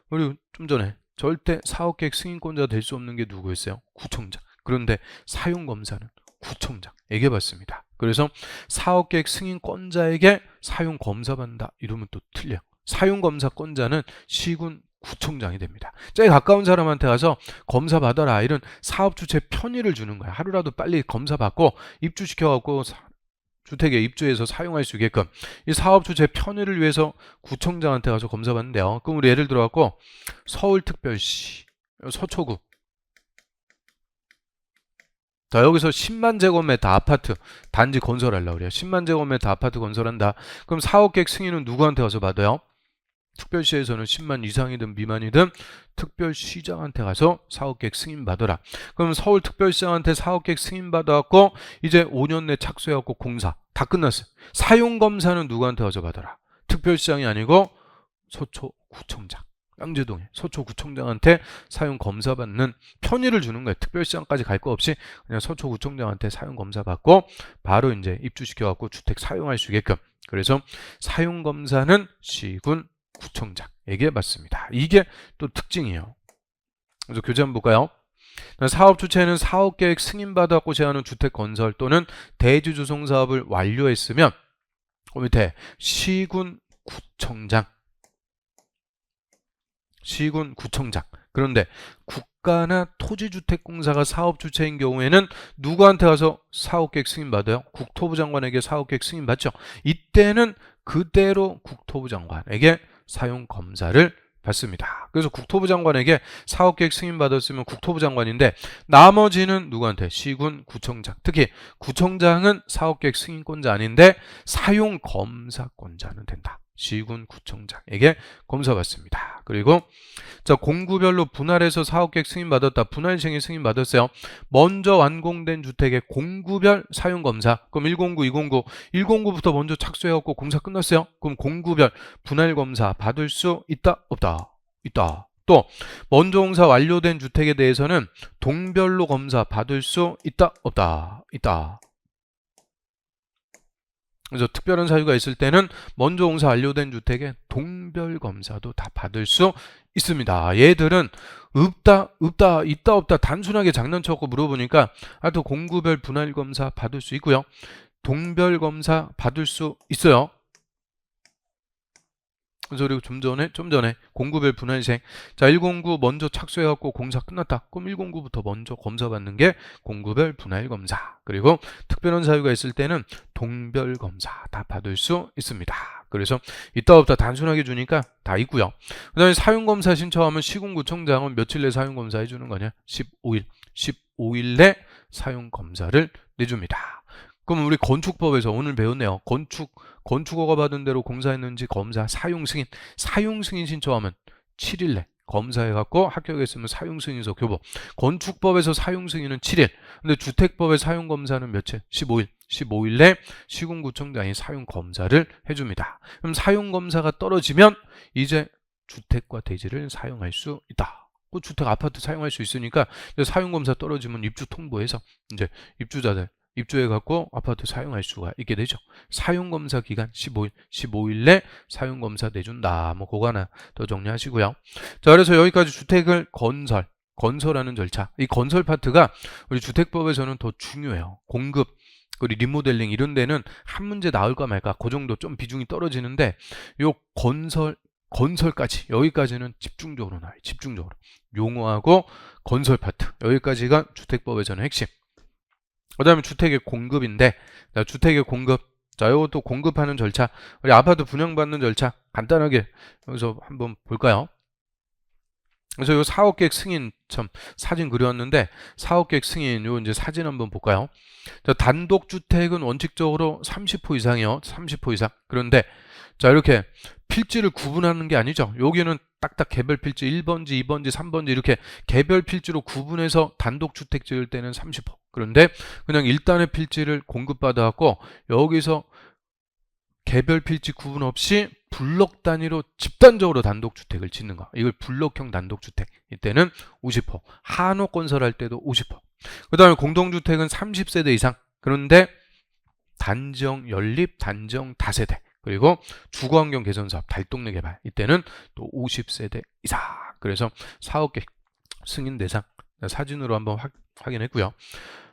우리 좀 전에 절대 사업계획 승인권자 될 수 없는 게 누구였어요? 구청장. 그런데 사용검사는 구청장에게 받습니다. 그래서 사업계획 승인권자에게 사용검사 받는다 이러면 또 틀려요. 사용검사권자는 시군 구청장이 됩니다. 제일 가까운 사람한테 가서 검사 받아라 이런 사업주체 편의를 주는 거야. 하루라도 빨리 검사 받고 입주시켜갖고 주택에 입주해서 사용할 수 있게끔 이 사업 주체 편의를 위해서 구청장한테 가서 검사받는데요. 그럼 우리 예를 들어 갖고 서울특별시 서초구, 자 여기서 10만 제곱미터 아파트 단지 건설하려고 그래요. 10만 제곱미터 아파트 건설한다. 그럼 사업계획 승인은 누구한테 가서 받아요? 특별시에서는 10만 이상이든 미만이든 특별시장한테 가서 사업계획 승인 받아라. 그럼 서울특별시장한테 사업계획 승인 받아갖고 이제 5년 내 착수해갖고 공사 다 끝났어요. 사용검사는 누구한테 가서 받아라? 특별시장이 아니고 서초구청장, 양재동에 서초구청장한테 사용검사 받는 편의를 주는 거예요. 특별시장까지 갈 거 없이 그냥 서초구청장한테 사용검사 받고 바로 이제 입주시켜갖고 주택 사용할 수 있게끔. 그래서 사용검사는 시군 구청장에게 받습니다. 이게 또 특징이에요. 그래서 교재 한번 볼까요? 사업 주체는 사업계획 승인받았고 제하는 주택 건설 또는 대지 조성 사업을 완료했으면 그 밑에 시군 구청장, 시군 구청장. 그런데 국가나 토지주택공사가 사업 주체인 경우에는 누구한테 가서 사업계획 승인 받아요? 국토부 장관에게 사업계획 승인 받죠. 이때는 그대로 국토부 장관에게 사용검사를 받습니다. 그래서 국토부 장관에게 사업계획 승인 받았으면 국토부 장관인데 나머지는 누구한테? 시군 구청장. 특히 구청장은 사업계획 승인권자 아닌데 사용검사권자는 된다. 시군 구청장에게 검사받습니다. 그리고 자 공구별로 분할해서 사업계획 승인받았다. 분할시행에 승인받았어요. 먼저 완공된 주택의 공구별 사용검사. 그럼 109, 209, 109부터 먼저 착수해갖고 공사 끝났어요. 그럼 공구별 분할검사 받을 수 있다? 없다? 있다. 또 먼저 공사 완료된 주택에 대해서는 동별로 검사 받을 수 있다? 없다? 있다. 그래서 특별한 사유가 있을 때는 먼저 공사 완료된 주택에 동별 검사도 다 받을 수 있습니다. 얘들은 없다, 없다, 있다, 없다 단순하게 장난쳐갖고 물어보니까 또 공구별 분할 검사 받을 수 있고요. 동별 검사 받을 수 있어요. 그래서 그리고 좀 전에 공구별 분할시행. 자, 109 먼저 착수해갖고 공사 끝났다. 그럼 109부터 먼저 검사받는 게 공구별 분할검사. 그리고 특별한 사유가 있을 때는 동별 검사 다 받을 수 있습니다. 그래서 있다 없다 단순하게 주니까 다 있고요. 그 다음에 사용검사 신청하면 시군구청장은 며칠 내 사용검사 해주는 거냐? 15일 내 사용검사를 내줍니다. 그럼 우리 건축법에서 오늘 배웠네요. 건축허가 받은 대로 공사했는지 검사 사용승인. 사용승인 신청하면 7일 내 검사해갖고 합격했으면 사용승인서 교부. 건축법에서 사용승인은 7일. 근데 주택법의 사용검사는 며칠? 15일 내 시군구청장이 사용검사를 해줍니다. 그럼 사용검사가 떨어지면 이제 주택과 대지를 사용할 수 있다. 그 주택 아파트 사용할 수 있으니까 사용검사 떨어지면 입주 통보해서 이제 입주자들 입주해갖고 아파트 사용할 수가 있게 되죠. 사용검사 기간 15일 내 사용검사 내준다. 뭐 그거 하나 더 정리하시고요. 자, 그래서 여기까지 주택을 건설하는 절차. 이 건설 파트가 우리 주택법에서는 더 중요해요. 공급, 그리고 리모델링 이런 데는 한 문제 나올까 말까 그 정도 좀 비중이 떨어지는데 요 건설까지 여기까지는 집중적으로 나와요. 집중적으로. 용어하고 건설 파트. 여기까지가 주택법에서는 핵심. 그 다음에 주택의 공급인데, 자, 주택의 공급. 자, 이것도 공급하는 절차. 우리 아파트 분양받는 절차. 간단하게 여기서 한번 볼까요? 그래서 이 사업계획 승인 참 사진 그려왔는데, 사업계획 승인 요 이제 사진 한번 볼까요? 자, 단독주택은 원칙적으로 30호 이상이요. 30호 이상. 그런데, 자, 이렇게 필지를 구분하는 게 아니죠. 여기는 딱딱 개별 필지 1번지, 2번지, 3번지 이렇게 개별 필지로 구분해서 단독주택 지을 때는 30호. 그런데 그냥 일단의 필지를 공급받아갖고 여기서 개별 필지 구분 없이 블록 단위로 집단적으로 단독주택을 짓는 거. 이걸 블록형 단독주택. 이때는 50호. 한옥건설할 때도 50호. 그 다음에 공동주택은 30세대 이상. 그런데 단지형 연립, 단지형 다세대. 그리고 주거환경 개선 사업, 달동네 개발. 이때는 또 50세대 이상. 그래서 사업계획 승인 대상. 사진으로 한번 확인했고요.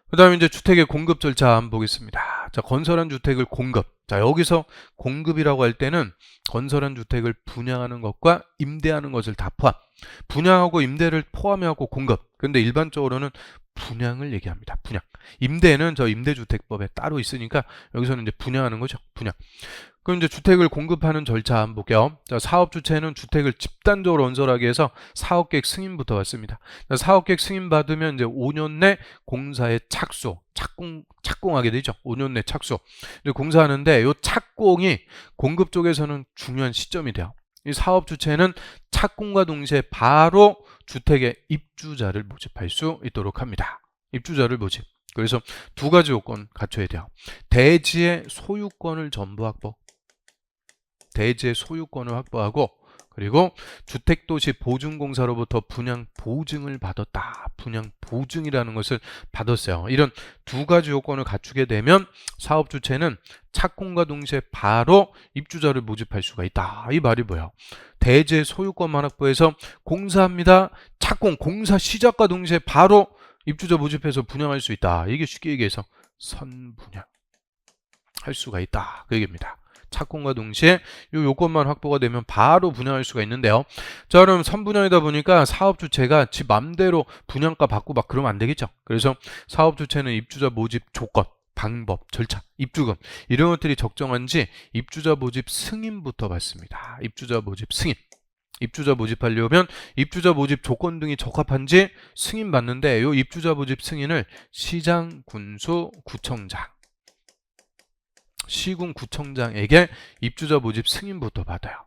그 다음에 이제 주택의 공급 절차 한번 보겠습니다. 자, 건설한 주택을 공급. 자, 여기서 공급이라고 할 때는 건설한 주택을 분양하는 것과 임대하는 것을 다 포함. 분양하고 임대를 포함해갖고 공급. 근데 일반적으로는 분양을 얘기합니다. 분양. 임대는 저 임대주택법에 따로 있으니까 여기서는 이제 분양하는 거죠. 분양. 그럼 이제 주택을 공급하는 절차 한번 볼게요. 자, 사업주체는 주택을 집단적으로 건설하기 위해서 사업계획 승인부터 받습니다. 자, 사업계획 승인 받으면 이제 5년 내 공사에 착공하게 되죠. 5년 내 착수. 이제 공사하는데 이 착공이 공급 쪽에서는 중요한 시점이 돼요. 이 사업주체는 착공과 동시에 바로 주택의 입주자를 모집할 수 있도록 합니다. 입주자를 모집. 그래서 두 가지 요건 갖춰야 돼요. 대지의 소유권을 전부 확보. 대지의 소유권을 확보하고 그리고 주택도시 보증공사로부터 분양 보증을 받았다. 분양 보증이라는 것을 받았어요. 이런 두 가지 요건을 갖추게 되면 사업주체는 착공과 동시에 바로 입주자를 모집할 수가 있다. 이 말이 뭐예요? 대지의 소유권만 확보해서 공사합니다. 착공, 공사 시작과 동시에 바로 입주자 모집해서 분양할 수 있다. 이게 쉽게 얘기해서 선분양 할 수가 있다. 그 얘기입니다. 착공과 동시에 이 요건만 확보가 되면 바로 분양할 수가 있는데요. 자, 그럼 선분양이다 보니까 사업주체가 지 맘대로 분양가 받고 막 그러면 안 되겠죠. 그래서 사업주체는 입주자 모집 조건, 방법, 절차, 입주금 이런 것들이 적정한지 입주자 모집 승인부터 받습니다. 입주자 모집 승인. 입주자 모집하려면 입주자 모집 조건 등이 적합한지 승인받는데 이 입주자 모집 승인을 시장, 군수, 구청장 시군 구청장에게 입주자 모집 승인부터 받아요.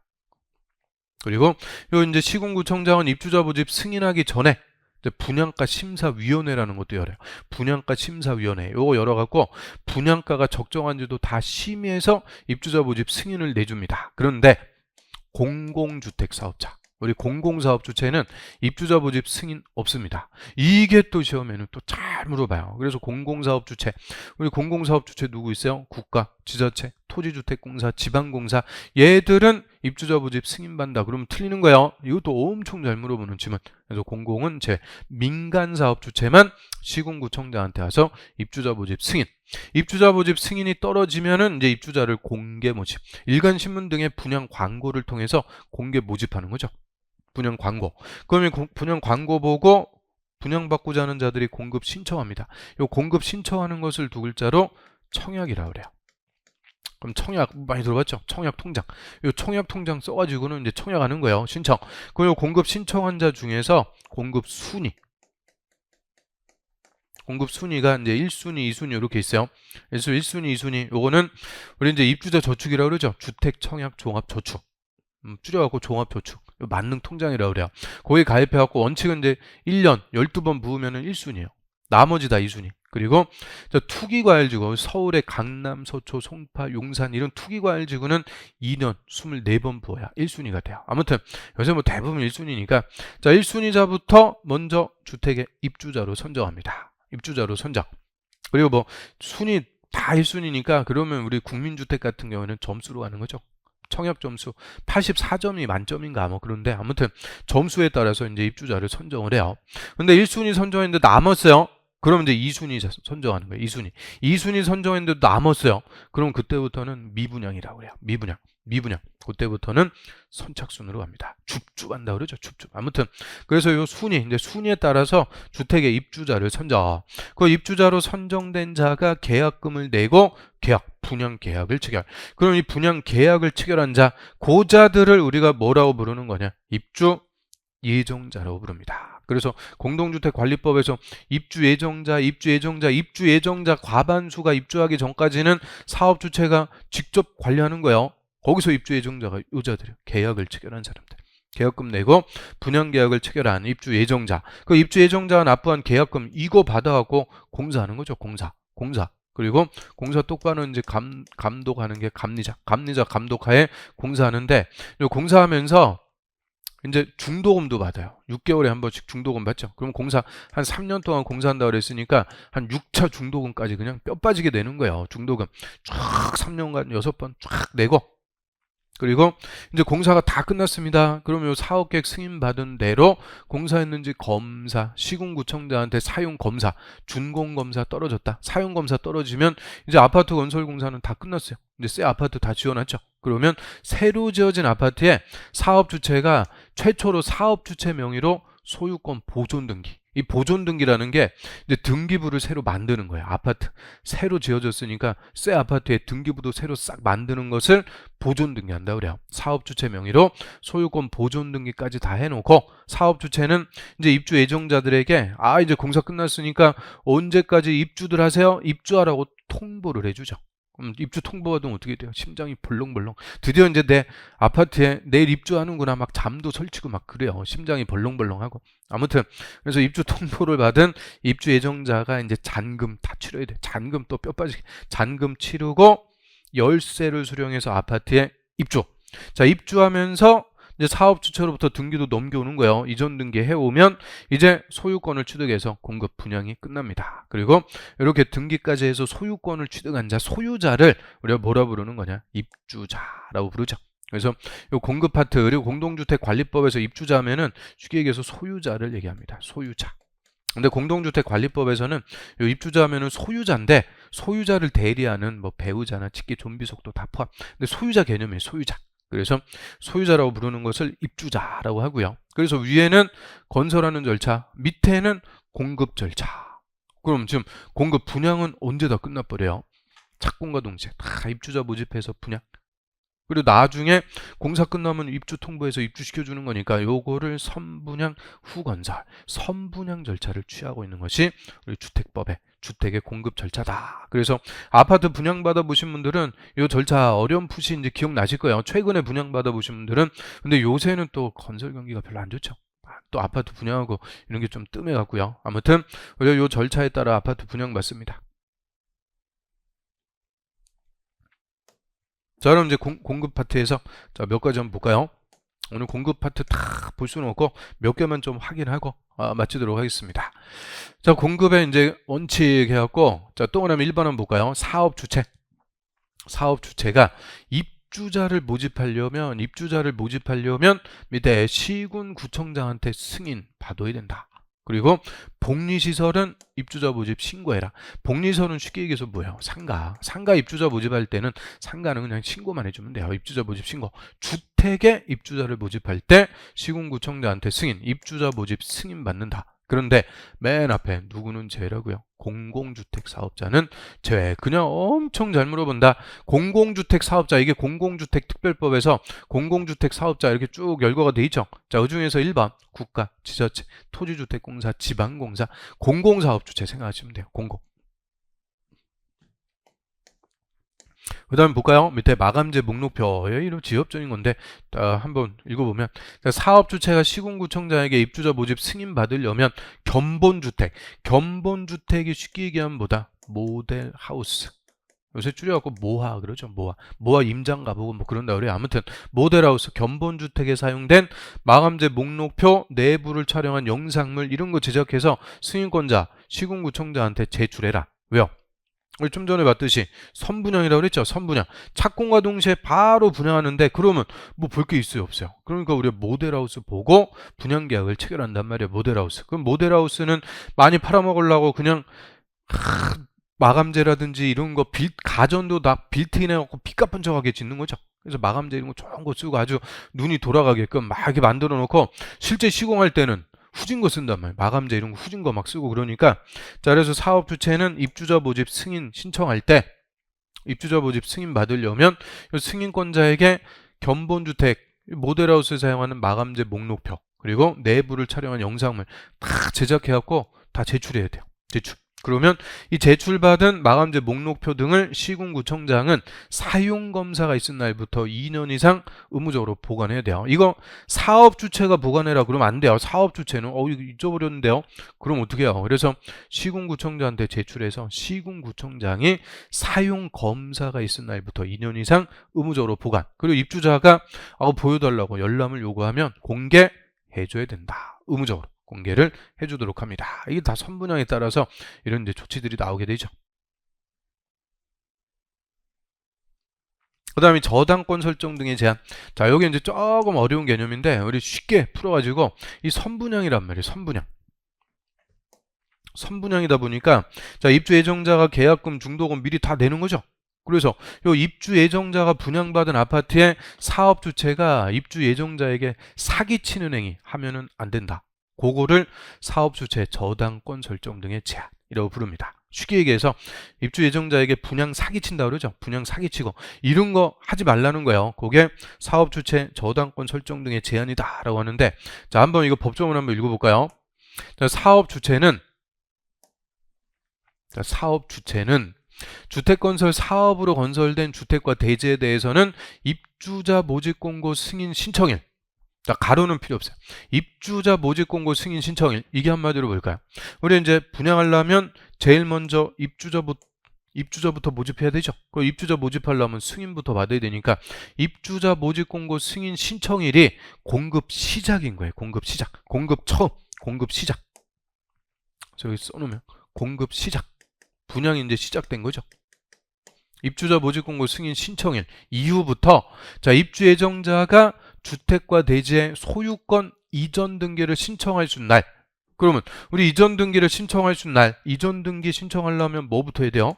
그리고 요 이제 시군 구청장은 입주자 모집 승인하기 전에 이제 분양가 심사위원회라는 것도 열어요. 분양가 심사위원회 요거 열어갖고 분양가가 적정한지도 다 심의해서 입주자 모집 승인을 내줍니다. 그런데 공공주택 사업자 우리 공공사업 주체는 입주자 모집 승인 없습니다. 이게 또 시험에는 또 잘 물어봐요. 그래서 공공사업 주체 우리 공공사업 주체 누구 있어요? 국가, 지자체, 토지주택공사, 지방공사 얘들은 입주자 모집 승인받는다. 그러면 틀리는 거예요. 이것도 엄청 잘 물어보는 질문. 그래서 공공은 제 민간사업 주체만 시군구청장한테 와서 입주자 모집 승인. 입주자 모집 승인이 떨어지면은 이제 입주자를 공개 모집. 일간신문 등의 분양 광고를 통해서 공개 모집하는 거죠. 분양 광고. 그러면 분양 광고 보고 분양받고자 하는 자들이 공급 신청합니다. 이 공급 신청하는 것을 두 글자로 청약이라고 그래요. 그럼 청약 많이 들어봤죠? 청약 통장. 이 청약 통장 써가지고는 이제 청약하는 거예요. 신청. 그럼 공급 신청한 자 중에서 공급 순위. 공급 순위가 이제 1순위, 2순위 이렇게 있어요. 그래서 1순위, 2순위 요거는 우리 이제 입주자 저축이라고 그러죠. 주택 청약 종합 저축. 줄여갖고 종합 저축. 만능 통장이라고 그래요. 거기 가입해갖고 원칙은 이제 1년 12번 부으면은 1순위예요. 나머지 다 2순위. 그리고 투기과열지구 서울의 강남, 서초, 송파, 용산 이런 투기과열지구는 2년 24번 부어야 1순위가 돼요. 아무튼 요새 뭐 대부분 1순위니까 자 1순위자부터 먼저 주택의 입주자로 선정합니다. 입주자로 선정. 그리고 뭐 순위 다 1순위니까 그러면 우리 국민주택 같은 경우는 점수로 가는 거죠. 청약 점수 84점이 만점인가 뭐 그런데 아무튼 점수에 따라서 이제 입주자를 선정을 해요. 근데 1순위 선정했는데 남았어요. 그럼 이제 2순위 선정하는 거예요. 2순위. 2순위 선정했는데도 남았어요. 그럼 그때부터는 미분양이라고 해요. 미분양. 그때부터는 선착순으로 갑니다. 줍줍한다 그러죠. 줍줍. 아무튼 그래서 요 순위, 이제 순위에 따라서 주택의 입주자를 선정. 그 입주자로 선정된 자가 계약금을 내고 분양 계약을 체결. 그럼 이 분양 계약을 체결한 자, 그 자들을 우리가 뭐라고 부르는 거냐? 입주 예정자라고 부릅니다. 그래서 공동주택관리법에서 입주 예정자 과반수가 입주하기 전까지는 사업주체가 직접 관리하는 거예요. 거기서 입주 예정자가 요자들이에요. 계약을 체결한 사람들. 계약금 내고 분양계약을 체결한 입주 예정자. 그 입주 예정자가 납부한 계약금 이거 받아갖고 공사하는 거죠. 공사. 그리고 공사 똑바로 이제 감독하는 게 감리자 감독하에 공사하는데 공사하면서 이제 중도금도 받아요. 6개월에 한 번씩 중도금 받죠. 그럼 공사 한 3년 동안 공사한다고 그랬으니까 한 6차 중도금까지 그냥 뼈 빠지게 내는 거예요. 중도금 쫙 3년간 6번 쫙 내고 그리고 이제 공사가 다 끝났습니다. 그러면 사업계획 승인받은 대로 공사했는지 검사, 시군구청장한테 사용검사, 준공검사 떨어졌다. 사용검사 떨어지면 이제 아파트 건설 공사는 다 끝났어요. 이제 새 아파트 다 지어놨죠. 그러면 새로 지어진 아파트에 사업주체가 최초로 사업주체 명의로 소유권 보존 등기. 이 보존 등기라는 게 이제 등기부를 새로 만드는 거예요. 아파트 새로 지어졌으니까 새 아파트에 등기부도 새로 싹 만드는 것을 보존 등기한다 그래요. 사업 주체 명의로 소유권 보존 등기까지 다 해놓고 사업 주체는 이제 입주 예정자들에게 이제 공사 끝났으니까 언제까지 입주들 하세요? 입주하라고 통보를 해주죠. 입주 통보받으면 어떻게 돼요? 심장이 벌렁벌렁. 드디어 이제 내 아파트에 내일 입주하는구나. 막 잠도 설치고 막 그래요. 심장이 벌렁벌렁하고. 아무튼 그래서 입주 통보를 받은 입주 예정자가 이제 잔금 다 치러야 돼. 잔금 또 뼈 빠지게 잔금 치르고 열쇠를 수령해서 아파트에 입주. 자, 입주하면서 이제 사업 주체로부터 등기도 넘겨오는 거예요. 이전 등기 해오면 이제 소유권을 취득해서 공급 분양이 끝납니다. 그리고 이렇게 등기까지 해서 소유권을 취득한 자, 소유자를 우리가 뭐라 부르는 거냐? 입주자라고 부르죠. 그래서 이 공급 파트 그리고 공동주택관리법에서 입주자면은 쉽게 얘기해서 소유자를 얘기합니다. 소유자. 근데 공동주택관리법에서는 이 입주자면은 소유자인데 소유자를 대리하는 뭐 배우자나 직계 좀비 속도 다 포함. 근데 소유자 개념이에요. 소유자. 그래서 소유자라고 부르는 것을 입주자라고 하고요. 그래서 위에는 건설하는 절차, 밑에는 공급 절차. 그럼 지금 공급 분양은 언제 다 끝나버려요? 착공과 동시에 다 입주자 모집해서 분양. 그리고 나중에 공사 끝나면 입주 통보해서 입주시켜주는 거니까 요거를 선분양 후건설, 선분양 절차를 취하고 있는 것이 우리 주택법의 주택의 공급 절차다. 그래서 아파트 분양받아 보신 분들은 이 절차 어렴풋이 이제 기억나실 거예요. 최근에 분양받아 보신 분들은. 근데 요새는 또 건설 경기가 별로 안 좋죠. 또 아파트 분양하고 이런 게 좀 뜸해갖고요. 아무튼 우리가 요 절차에 따라 아파트 분양받습니다. 자, 그럼 이제 공급 파트에서 자, 몇 가지 한번 볼까요? 오늘 공급 파트 다 볼 수는 없고 몇 개만 좀 확인하고 마치도록 하겠습니다. 자, 공급의 이제 원칙 해갖고 자, 동그라미 1번 한번 볼까요? 사업 주체. 사업 주체가 입주자를 모집하려면 밑에 시군구청장한테 승인 받아야 된다. 그리고 복리시설은 입주자 모집 신고해라. 복리시설은 쉽게 얘기해서 뭐예요? 상가 입주자 모집할 때는 상가는 그냥 신고만 해주면 돼요. 입주자 모집 신고. 주택에 입주자를 모집할 때 시군구청장한테 승인, 입주자 모집 승인 받는다. 그런데 맨 앞에 누구는 제외라고요? 공공주택 사업자는 제외. 그냥 엄청 잘 물어본다. 공공주택 사업자, 이게 공공주택특별법에서 공공주택 사업자 이렇게 쭉 열거가 돼 있죠. 자, 그 중에서 1번 국가, 지자체, 토지주택공사, 지방공사, 공공사업주체 생각하시면 돼요. 공공. 그 다음에 볼까요? 밑에 마감재 목록표에 이런 지엽적인 건데 한번 읽어보면 사업주체가 시군구청장에게 입주자 모집 승인 받으려면 견본주택이 쉽게 얘기하면 뭐다? 모델하우스. 요새 줄여갖고 모하 그러죠. 모하 임장가보고 뭐 그런다 그래요. 아무튼 모델하우스, 견본주택에 사용된 마감재 목록표 내부를 촬영한 영상물 이런 거 제작해서 승인권자 시군구청장한테 제출해라. 왜요? 우리 좀 전에 봤듯이 선분양이라고 그랬죠. 선분양. 착공과 동시에 바로 분양하는데 그러면 뭐 볼 게 있어요? 없어요? 그러니까 우리가 모델하우스 보고 분양계약을 체결한단 말이에요. 모델하우스. 그럼 모델하우스는 많이 팔아먹으려고 그냥 마감재라든지 이런 거 가전도 다 빌트인해갖고 삐까뻔쩍하게 짓는 거죠. 그래서 마감재 이런 거 좋은 거 쓰고 아주 눈이 돌아가게끔 막 이렇게 만들어 놓고 실제 시공할 때는 후진 거 쓴단 말이에요. 마감재 이런 거 후진 거 막 쓰고 그러니까. 자, 그래서 사업 주체는 입주자 모집 승인 신청할 때 입주자 모집 승인 받으려면 승인권자에게 견본주택 모델하우스에 사용하는 마감재 목록표 그리고 내부를 촬영한 영상물 다 제작해갖고 다 제출해야 돼요. 제출. 그러면 이 제출받은 마감재 목록표 등을 시군구청장은 사용검사가 있은 날부터 2년 이상 의무적으로 보관해야 돼요. 이거 사업주체가 보관해라 그러면 안 돼요. 사업주체는 이거 잊어버렸는데요. 그럼 어떻게 해요? 그래서 시군구청장한테 제출해서 시군구청장이 사용검사가 있은 날부터 2년 이상 의무적으로 보관. 그리고 입주자가 보여달라고 열람을 요구하면 공개해줘야 된다. 의무적으로. 공개를 해주도록 합니다. 이게 다 선분양에 따라서 이런 이제 조치들이 나오게 되죠. 그 다음에 저당권 설정 등의 제한. 자, 여기 이제 조금 어려운 개념인데 우리 쉽게 풀어가지고 이 선분양이란 말이에요. 선분양이다 보니까 자, 입주 예정자가 계약금, 중도금 미리 다 내는 거죠. 그래서 이 입주 예정자가 분양받은 아파트의 사업 주체가 입주 예정자에게 사기치는 행위 하면은 안 된다. 그거를 사업주체 저당권 설정 등의 제한이라고 부릅니다. 쉽게 얘기해서 입주 예정자에게 분양 사기친다 그러죠. 분양 사기치고 이런 거 하지 말라는 거예요. 그게 사업주체 저당권 설정 등의 제한이다 라고 하는데, 자, 한번 이거 법조문 한번 읽어볼까요? 자, 사업주체는 주택건설 사업으로 건설된 주택과 대지에 대해서는 입주자 모집공고 승인 신청일, 자, 가로는 필요 없어요. 입주자 모집공고 승인 신청일, 이게 한마디로 뭘까요? 우리 이제 분양하려면 제일 먼저 입주자부터 모집해야 되죠. 그 입주자 모집하려면 승인부터 받아야 되니까 입주자 모집공고 승인 신청일이 공급 시작인 거예요. 공급 시작, 공급 처음, 공급 시작. 저기 써놓으면 공급 시작, 분양이 이제 시작된 거죠. 입주자 모집공고 승인 신청일 이후부터, 자, 입주 예정자가 주택과 대지의 소유권 이전 등기를 신청할 수 있는 날, 그러면 우리 이전 등기를 신청할 수 있는 날, 이전 등기 신청하려면 뭐부터 해야 돼요?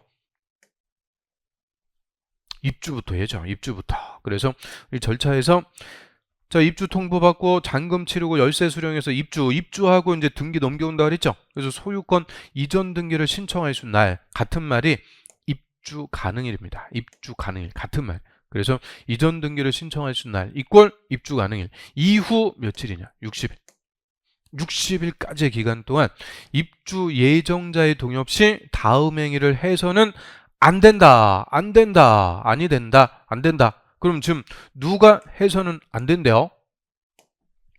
입주부터 해야죠. 입주부터. 그래서 이 절차에서, 자, 입주 통보받고 잔금 치르고 열세 수령해서 입주하고 이제 등기 넘겨온다 그랬죠. 그래서 소유권 이전 등기를 신청할 수 있는 날, 같은 말이 입주 가능일입니다. 입주 가능일, 같은 말. 그래서 이전 등기를 신청할 수 있는 날 이꼴 입주 가능일. 이후 며칠이냐? 60일. 60일까지의 기간 동안 입주 예정자의 동의 없이 다음 행위를 해서는 안 된다. 안 된다. 아니 된다. 안 된다. 그럼 지금 누가 해서는 안 된대요?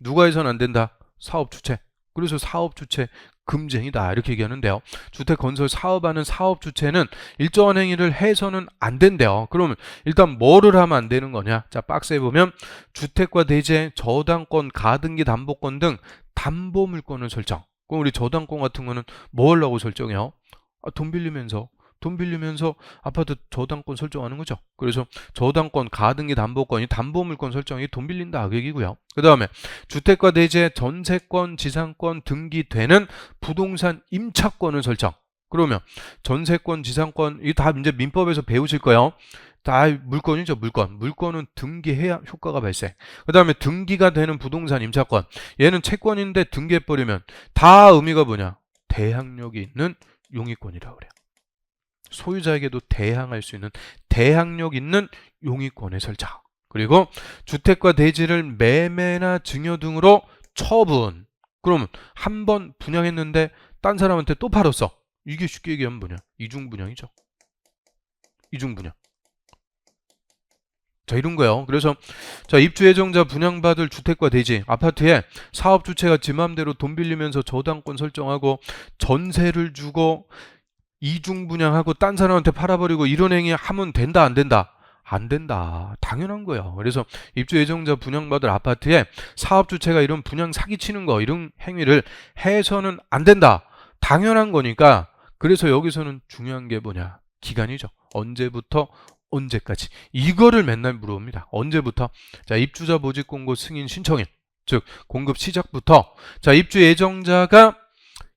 누가 해서는 안 된다? 사업주체. 그래서 사업주체 금지행위다 이렇게 얘기하는데요. 주택건설 사업하는 사업주체는 일정한 행위를 해서는 안 된대요. 그러면 일단 뭐를 하면 안 되는 거냐? 자, 박스에 보면 주택과 대지의 저당권, 가등기, 담보권 등 담보물권을 설정. 그럼 우리 저당권 같은 거는 뭐 하려고 설정해요? 돈 빌리면서 아파트 저당권 설정하는 거죠. 그래서 저당권, 가등기, 담보권이 담보물권 설정이 돈 빌린다 그 얘기고요. 그 다음에 주택과 대지의 전세권, 지상권 등기되는 부동산 임차권을 설정. 그러면 전세권, 지상권 이게 다 이제 민법에서 배우실 거예요. 다 물건이죠. 물건은 등기해야 효과가 발생. 그 다음에 등기가 되는 부동산 임차권, 얘는 채권인데 등기해버리면 다 의미가 뭐냐? 대항력이 있는 용의권이라고 그래요. 소유자에게도 대항할 수 있는 대항력 있는 용의권의 설정. 그리고 주택과 대지를 매매나 증여 등으로 처분. 그러면 한 번 분양했는데 딴 사람한테 또 팔았어. 이게 쉽게 얘기하면 뭐냐? 이중분양이죠. 이중분양. 자, 이런 거예요. 그래서 자, 입주 예정자 분양받을 주택과 대지, 아파트에 사업주체가 지 맘대로 돈 빌리면서 저당권 설정하고 전세를 주고 이중분양하고 딴 사람한테 팔아버리고 이런 행위 하면 된다 안 된다? 안 된다. 당연한 거예요. 그래서 입주 예정자 분양받을 아파트에 사업주체가 이런 분양 사기치는 거, 이런 행위를 해서는 안 된다. 당연한 거니까. 그래서 여기서는 중요한 게 뭐냐? 기간이죠. 언제부터 언제까지. 이거를 맨날 물어봅니다. 언제부터? 자, 입주자 모집 공고 승인 신청일, 즉 공급 시작부터, 자, 입주 예정자가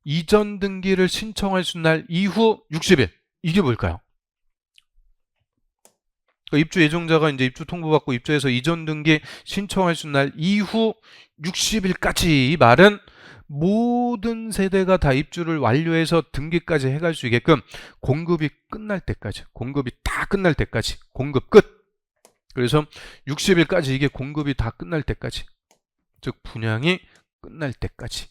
이전 등기를 신청할 수 있는 날 이후 60일. 이게 뭘까요? 그러니까 입주 예정자가 이제 입주 통보받고 입주해서 이전 등기 신청할 수 있는 날 이후 60일까지. 이 말은 모든 세대가 다 입주를 완료해서 등기까지 해갈 수 있게끔 공급이 끝날 때까지, 공급이 다 끝날 때까지, 공급 끝. 그래서 60일까지 이게 공급이 다 끝날 때까지, 즉 분양이 끝날 때까지.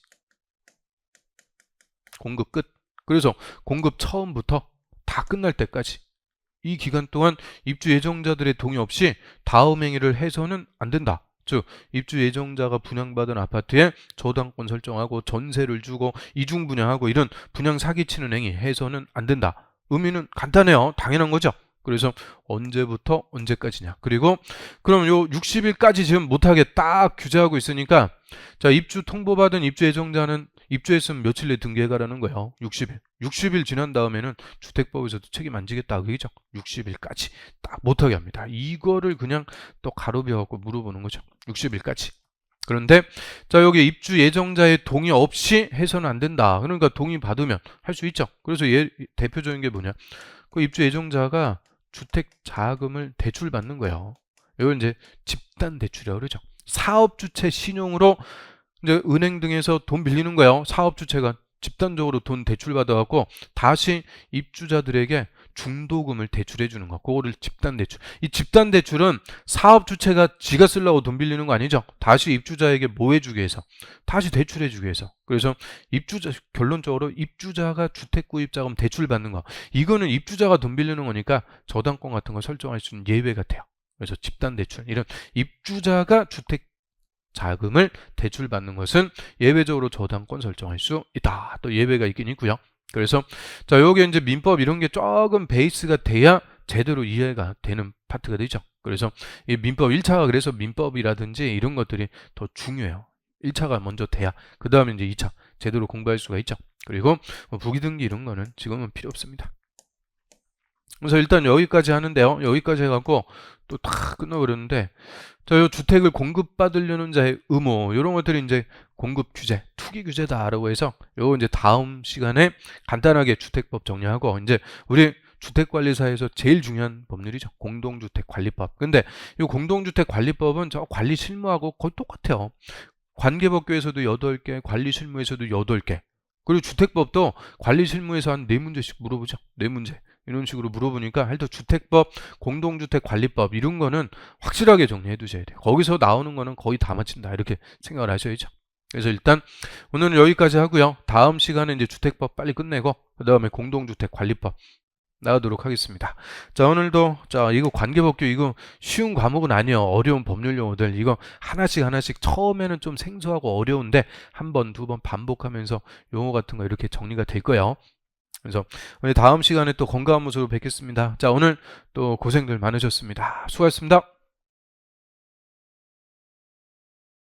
공급 끝. 그래서 공급 처음부터 다 끝날 때까지 이 기간 동안 입주 예정자들의 동의 없이 다음 행위를 해서는 안 된다. 즉 입주 예정자가 분양받은 아파트에 저당권 설정하고 전세를 주고 이중분양하고 이런 분양 사기치는 행위 해서는 안 된다. 의미는 간단해요. 당연한 거죠. 그래서 언제부터 언제까지냐. 그리고 그럼 요 60일까지 지금 못하게 딱 규제하고 있으니까, 자, 입주 통보받은 입주 예정자는 입주했으면 며칠 내에 등기해가라는 거예요. 60일. 60일 지난 다음에는 주택법에서도 책임 안 지겠다 그게죠. 60일까지 딱 못하게 합니다. 이거를 그냥 또 가로비워갖고 물어보는 거죠. 60일까지. 그런데 자, 여기 입주 예정자의 동의 없이 해서는 안 된다. 그러니까 동의 받으면 할 수 있죠. 그래서 대표적인 게 뭐냐? 그 입주 예정자가 주택 자금을 대출받는 거예요. 이걸 이제 집단 대출이라고 그러죠. 사업주체 신용으로 이제 은행 등에서 돈 빌리는 거예요. 사업 주체가 집단적으로 돈 대출 받아갖고 다시 입주자들에게 중도금을 대출해 주는 거. 그거를 집단 대출. 이 집단 대출은 사업 주체가 지가 쓰려고 돈 빌리는 거 아니죠. 다시 입주자에게 뭐 해주기 위해서, 다시 대출해 주기 위해서. 그래서 입주자, 결론적으로 입주자가 주택 구입자금 대출 받는 거. 이거는 입주자가 돈 빌리는 거니까 저당권 같은 거 설정할 수 있는 예외 같아요. 그래서 집단 대출, 이런 입주자가 주택 자금을 대출받는 것은 예외적으로 저당권 설정할 수 있다. 또 예외가 있긴 있고요. 그래서 자, 요게 이제 민법 이런 게 조금 베이스가 돼야 제대로 이해가 되는 파트가 되죠. 그래서 이 민법 1차가 그래서 민법이라든지 이런 것들이 더 중요해요. 1차가 먼저 돼야 그 다음에 이제 2차 제대로 공부할 수가 있죠. 그리고 뭐 부기등기 이런 거는 지금은 필요 없습니다. 그래서 일단 여기까지 하는데요. 여기까지 해갖고 또 다 끝나버렸는데, 자, 요 주택을 공급받으려는 자의 의무, 이런 것들이 이제 공급 규제, 투기 규제다라고 해서 요 이제 다음 시간에 간단하게 주택법 정리하고, 이제 우리 주택관리사에서 제일 중요한 법률이죠. 공동주택관리법. 근데 이 공동주택관리법은 저 관리 실무하고 거의 똑같아요. 관계법규에서도 8개, 관리 실무에서도 8개. 그리고 주택법도 관리 실무에서 한 4문제씩 물어보죠. 4문제. 이런 식으로 물어보니까 하여튼 주택법, 공동주택관리법 이런 거는 확실하게 정리해 두셔야 돼요. 거기서 나오는 거는 거의 다 맞힌다 이렇게 생각을 하셔야죠. 그래서 일단 오늘은 여기까지 하고요. 다음 시간에 이제 주택법 빨리 끝내고 그 다음에 공동주택관리법 나가도록 하겠습니다. 자, 오늘도 자, 이거 관계법규 이거 쉬운 과목은 아니에요. 어려운 법률 용어들 이거 하나씩 하나씩 처음에는 좀 생소하고 어려운데 한 번, 두 번 반복하면서 용어 같은 거 이렇게 정리가 될 거예요. 그래서 다음 시간에 또 건강한 모습으로 뵙겠습니다. 자, 오늘 또 고생들 많으셨습니다. 수고하셨습니다.